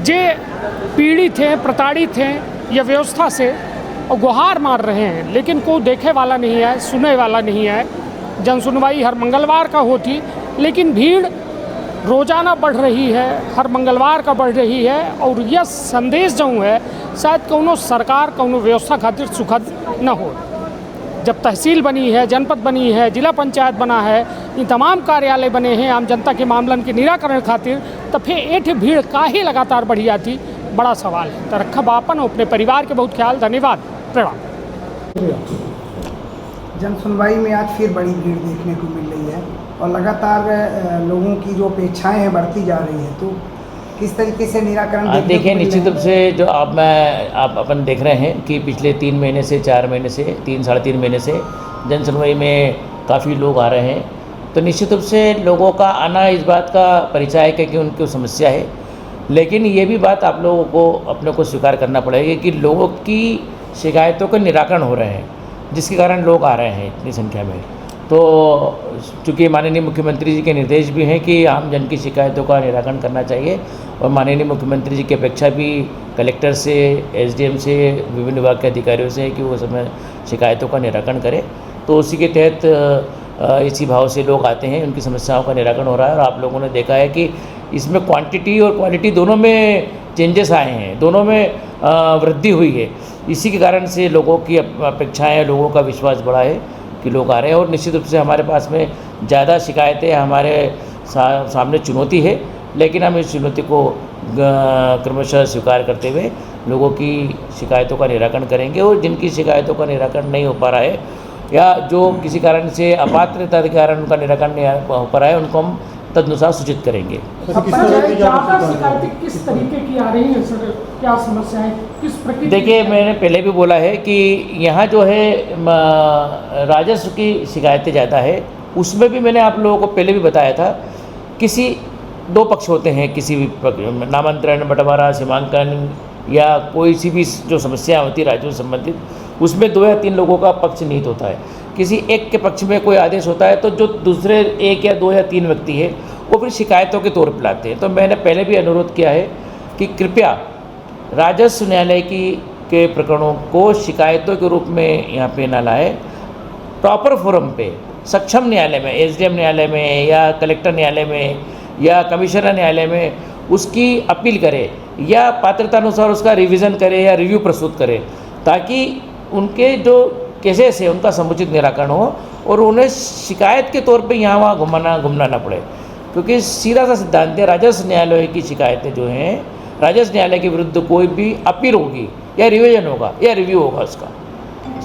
जे पीड़ित हैं, प्रताड़ित हैं या व्यवस्था से, और गुहार मार रहे हैं, लेकिन कोई देखे वाला नहीं है, सुने वाला नहीं है। जन सुनवाई हर मंगलवार का होती, लेकिन भीड़ रोज़ाना बढ़ रही है, हर मंगलवार का बढ़ रही है। और यह संदेश जो है शायद कोनो सरकार कोनो व्यवस्था खातिर सुखद न हो। जब तहसील बनी है, जनपद बनी है, जिला पंचायत बना है, इन तमाम कार्यालय बने हैं आम जनता के मामलन के निराकरण खातिर, तो फिर एठ भीड़ काहे लगातार बढ़ी आती, बड़ा सवाल है। तो रखा बापन अपने परिवार के बहुत ख्याल। धन्यवाद, प्रणाम। जन सुनवाई में आज फिर बड़ी भीड़ देखने को मिल रही है और लगातार लोगों की जो अपेक्षाएं हैं बढ़ती जा रही है, तो किस तरीके से निराकरण देखिए, निश्चित रूप से जो आप अपन देख रहे हैं कि पिछले 3 महीने से 4 महीने से 3 साढ़े 3 महीने से जन सुनवाई में काफ़ी लोग आ रहे हैं। तो निश्चित रूप से लोगों का आना इस बात का परिचय है कि उनकी समस्या है, लेकिन ये भी बात आप लोगों को अपने को स्वीकार करना पड़ेगा कि लोगों की शिकायतों के निराकरण हो रहे हैं, जिसके कारण लोग आ रहे हैं इतनी संख्या में। तो चूँकि माननीय मुख्यमंत्री जी के निर्देश भी हैं कि आम जन की शिकायतों का निराकरण करना चाहिए, और माननीय मुख्यमंत्री जी की अपेक्षा भी कलेक्टर से, एसडीएम से, विभिन्न विभाग के अधिकारियों से है कि वो समय शिकायतों का निराकरण करें। तो उसी के तहत इसी भाव से लोग आते हैं, उनकी समस्याओं का निराकरण हो रहा है। और आप लोगों ने देखा है कि इसमें क्वांटिटी और क्वालिटी दोनों में चेंजेस आए हैं, दोनों में वृद्धि हुई है। इसी के कारण से लोगों की अपेक्षाएँ, लोगों का विश्वास बढ़ा है कि लोग आ रहे हैं। और निश्चित रूप से हमारे पास में ज़्यादा शिकायतें हमारे सामने चुनौती है, लेकिन हम इस चुनौती को क्रमशः स्वीकार करते हुए लोगों की शिकायतों का निराकरण करेंगे। और जिनकी शिकायतों का निराकरण नहीं हो पा रहा है या जो किसी कारण से अपात्रता के कारण उनका निराकरण नहीं हो पा रहा है, उनको हम तदनुसार सूचित करेंगे। किस तरीके की आ रही है सर, क्या समस्याएं, किस प्रकार? देखिए, मैंने पहले भी बोला है कि यहाँ जो है राजस्व की शिकायतें ज़्यादा है। उसमें भी मैंने आप लोगों को पहले भी बताया था, किसी 2 पक्ष होते हैं, किसी भी नामांतरण, बंटवारा, सीमांकन या कोई सी भी जो समस्या होती है राजस्व संबंधित, उसमें 2 या 3 लोगों का पक्ष निहित होता है। किसी एक के पक्ष में कोई आदेश होता है तो जो दूसरे 1 या 2 या 3 व्यक्ति है वो फिर शिकायतों के तौर पर लाते हैं। तो मैंने पहले भी अनुरोध किया है कि कृपया राजस्व न्यायालय के प्रकरणों को शिकायतों के रूप में यहाँ पे न लाए, प्रॉपर फोरम पे सक्षम न्यायालय में, एसडीएम न्यायालय में या कलेक्टर न्यायालय में या कमिश्नर न्यायालय में उसकी अपील करे या पात्रता अनुसार उसका रिवीजन करे या रिव्यू प्रस्तुत करे, ताकि उनके जो केसेस है उनका समुचित निराकरण हो और उन्हें शिकायत के तौर पे यहाँ वहाँ घूमना ना पड़े। क्योंकि सीधा सा सिद्धांत है, राजस्व न्यायालय की शिकायतें जो हैं, राजस्व न्यायालय के विरुद्ध कोई भी अपील होगी या रिवीजन होगा या रिव्यू होगा, उसका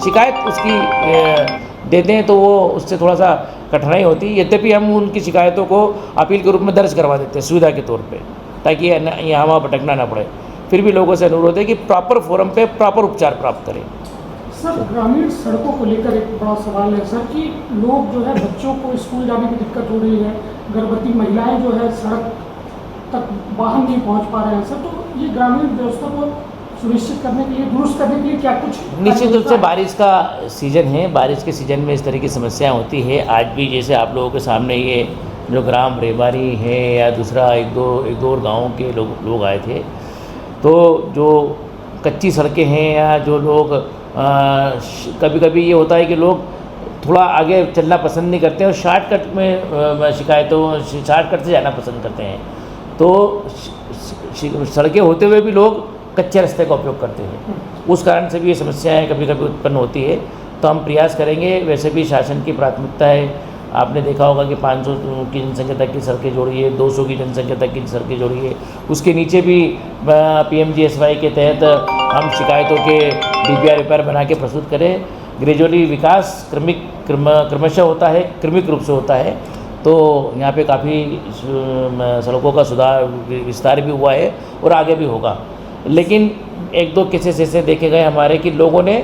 शिकायत उसकी देते हैं तो वो उससे थोड़ा सा कठिनाई होती है। यद्यपि हम उनकी शिकायतों को अपील के रूप में दर्ज करवा देते हैं सुविधा के तौर पे, ताकि यहाँ वहाँ भटकना ना पड़े। फिर भी लोगों से अनुरोध है कि प्रॉपर फोरम पे प्रॉपर उपचार प्राप्त करें। सर, ग्रामीण सड़कों को लेकर एक बड़ा सवाल है सर कि लोग जो है बच्चों को स्कूल जाने की दिक्कत हो रही है, गर्भवती महिलाएं जो है सड़क तक वाहन नहीं पहुंच पा रहे हैं सर, तो ये ग्रामीण व्यवस्था को सुनिश्चित करने के लिए, दुरुस्त करने के लिए क्या कुछ? निश्चित रूप से बारिश का सीज़न है, बारिश के सीज़न में इस तरह की समस्याएं होती है। आज भी जैसे आप लोगों के सामने ये जो ग्राम रेवारी है या दूसरा एक दो और गाँव के लोग आए थे, तो जो कच्ची सड़कें हैं या जो लोग कभी कभी ये होता है कि लोग थोड़ा आगे चलना पसंद नहीं करते हैं और शॉर्टकट में शॉर्टकट से जाना पसंद करते हैं, तो सड़कें होते हुए भी लोग कच्चे रास्ते का उपयोग करते हैं। उस कारण से भी ये समस्याएं कभी कभी उत्पन्न होती है। तो हम प्रयास करेंगे, वैसे भी शासन की प्राथमिकता है, आपने देखा होगा कि 500 की जनसंख्या तक की सड़कें जोड़ी है, 200 की जनसंख्या तक की सड़कें जोड़ी है। उसके नीचे भी PMGSY के तहत हम शिकायतों के DPR रिपेयर बना के प्रस्तुत करें। ग्रेजुअली विकास क्रमशः होता है, क्रमिक रूप से होता है। तो यहाँ पे काफ़ी सड़कों का सुधार विस्तार भी हुआ है और आगे भी होगा। लेकिन एक दो केसेस ऐसे देखे गए हमारे कि लोगों ने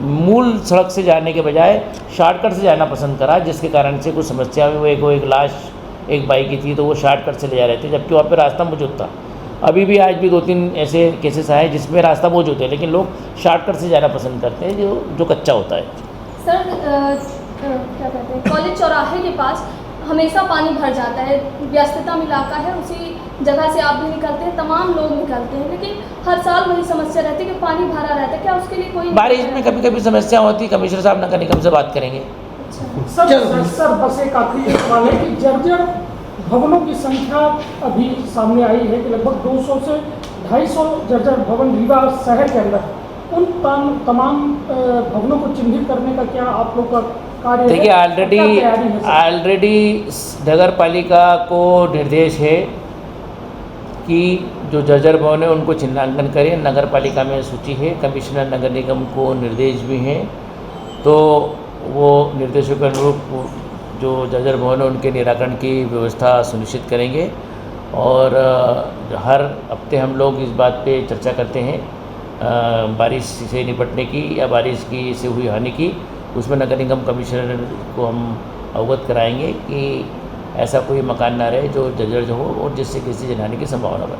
मूल सड़क से जाने के बजाय शॉर्टकट से जाना पसंद करा, जिसके कारण से कुछ समस्या हुई। एक लाश एक बाइक की थी तो वो शॉर्टकट से ले जा रहे थे, जबकि वहाँ पे रास्ता मौजूद था। अभी भी आज भी 2-3 ऐसे केसेस आए जिसमें रास्ता मौजूद है, लेकिन लोग शॉर्टकट से जाना पसंद करते हैं जो कच्चा होता है। सर क्या कहते हैं, कॉलेज चौराहे के पास हमेशा पानी भर जाता है, व्यस्ततम इलाका है, उसी जगह से आप भी निकलते हैं, तमाम लोग निकलते हैं, लेकिन हर साल वही समस्या रहती है कि पानी भरा रहता है। क्या उसके लिए कोई बारिश में कभी कभी समस्या होती है, कमिश्नर साहब नगर निगम से बात करेंगे। सर बस एक आखिरी सवाल है कि जर्जर भवनों की संख्या अभी सामने आई है कि लगभग 200 से 250 जर्जर भवन रीवा शहर के अंदर, उन तमाम भवनों को चिन्हित करने का क्या आप लोग का कार्य है? देखिए ऑलरेडी नगर पालिका को निर्देश है कि जो जर्जर भवन है उनको चिन्हांकन करें। नगर पालिका में सूची है, कमिश्नर नगर निगम को निर्देश भी हैं, तो वो निर्देशों के अनुरूप जो जर्जर भवन है उनके निराकरण की व्यवस्था सुनिश्चित करेंगे। और हर हफ्ते हम लोग इस बात पे चर्चा करते हैं बारिश से निपटने की या बारिश की से हुई हानि की। उसमें नगर निगम कमिश्नर को हम अवगत कराएंगे कि ऐसा कोई मकान ना रहे जो जर्जर हो और जिससे किसी जनहानि की संभावना बने।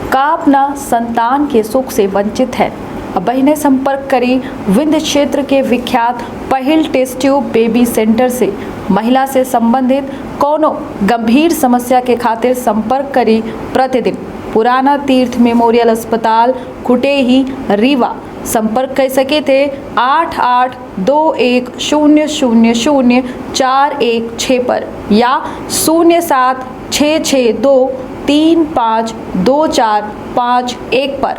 का अपना संतान के सुख से वंचित है? अब बहिने संपर्क करी विंध्य क्षेत्र के विख्यात पहिल टेस्ट ट्यूब बेबी सेंटर से। महिला से संबंधित कोनो गंभीर समस्या के खातिर संपर्क करी प्रतिदिन पुराना तीर्थ मेमोरियल अस्पताल कुटेही रीवा। संपर्क कर सके थे 8821000416 पर या 0766235245 पर।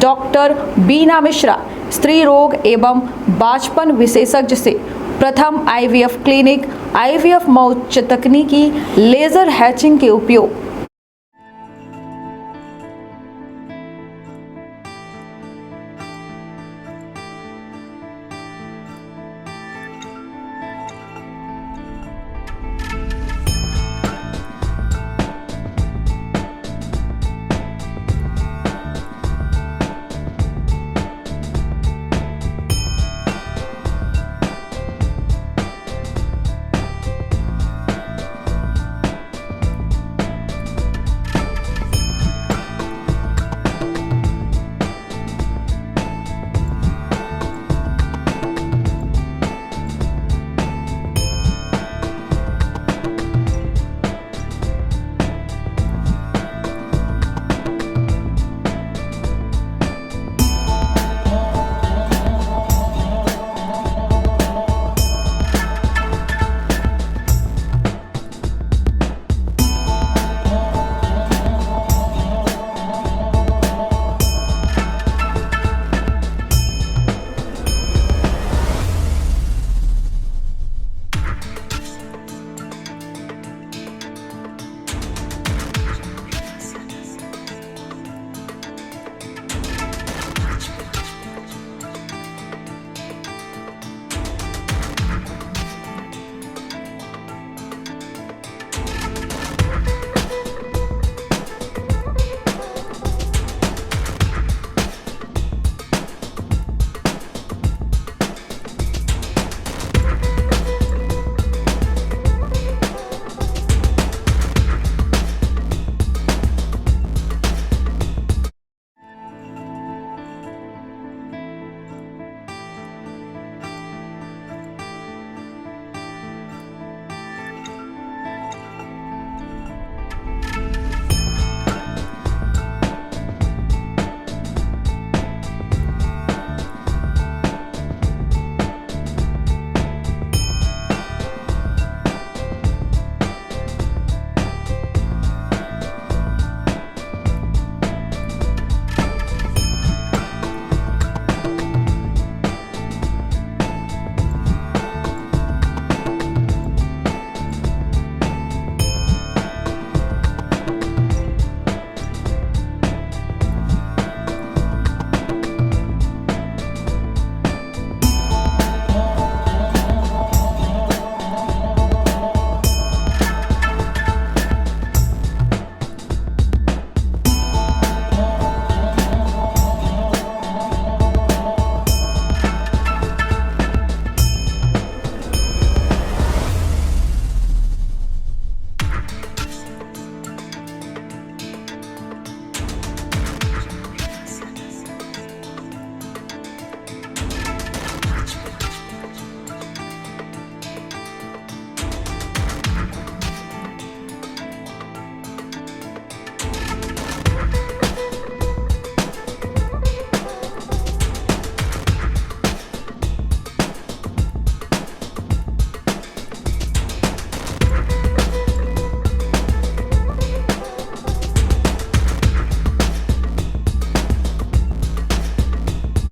डॉक्टर बीना मिश्रा स्त्री रोग एवं बांझपन विशेषज्ञ से प्रथम IVF क्लिनिक, IVF मौच तकनीकी, लेजर हैचिंग के उपयोग,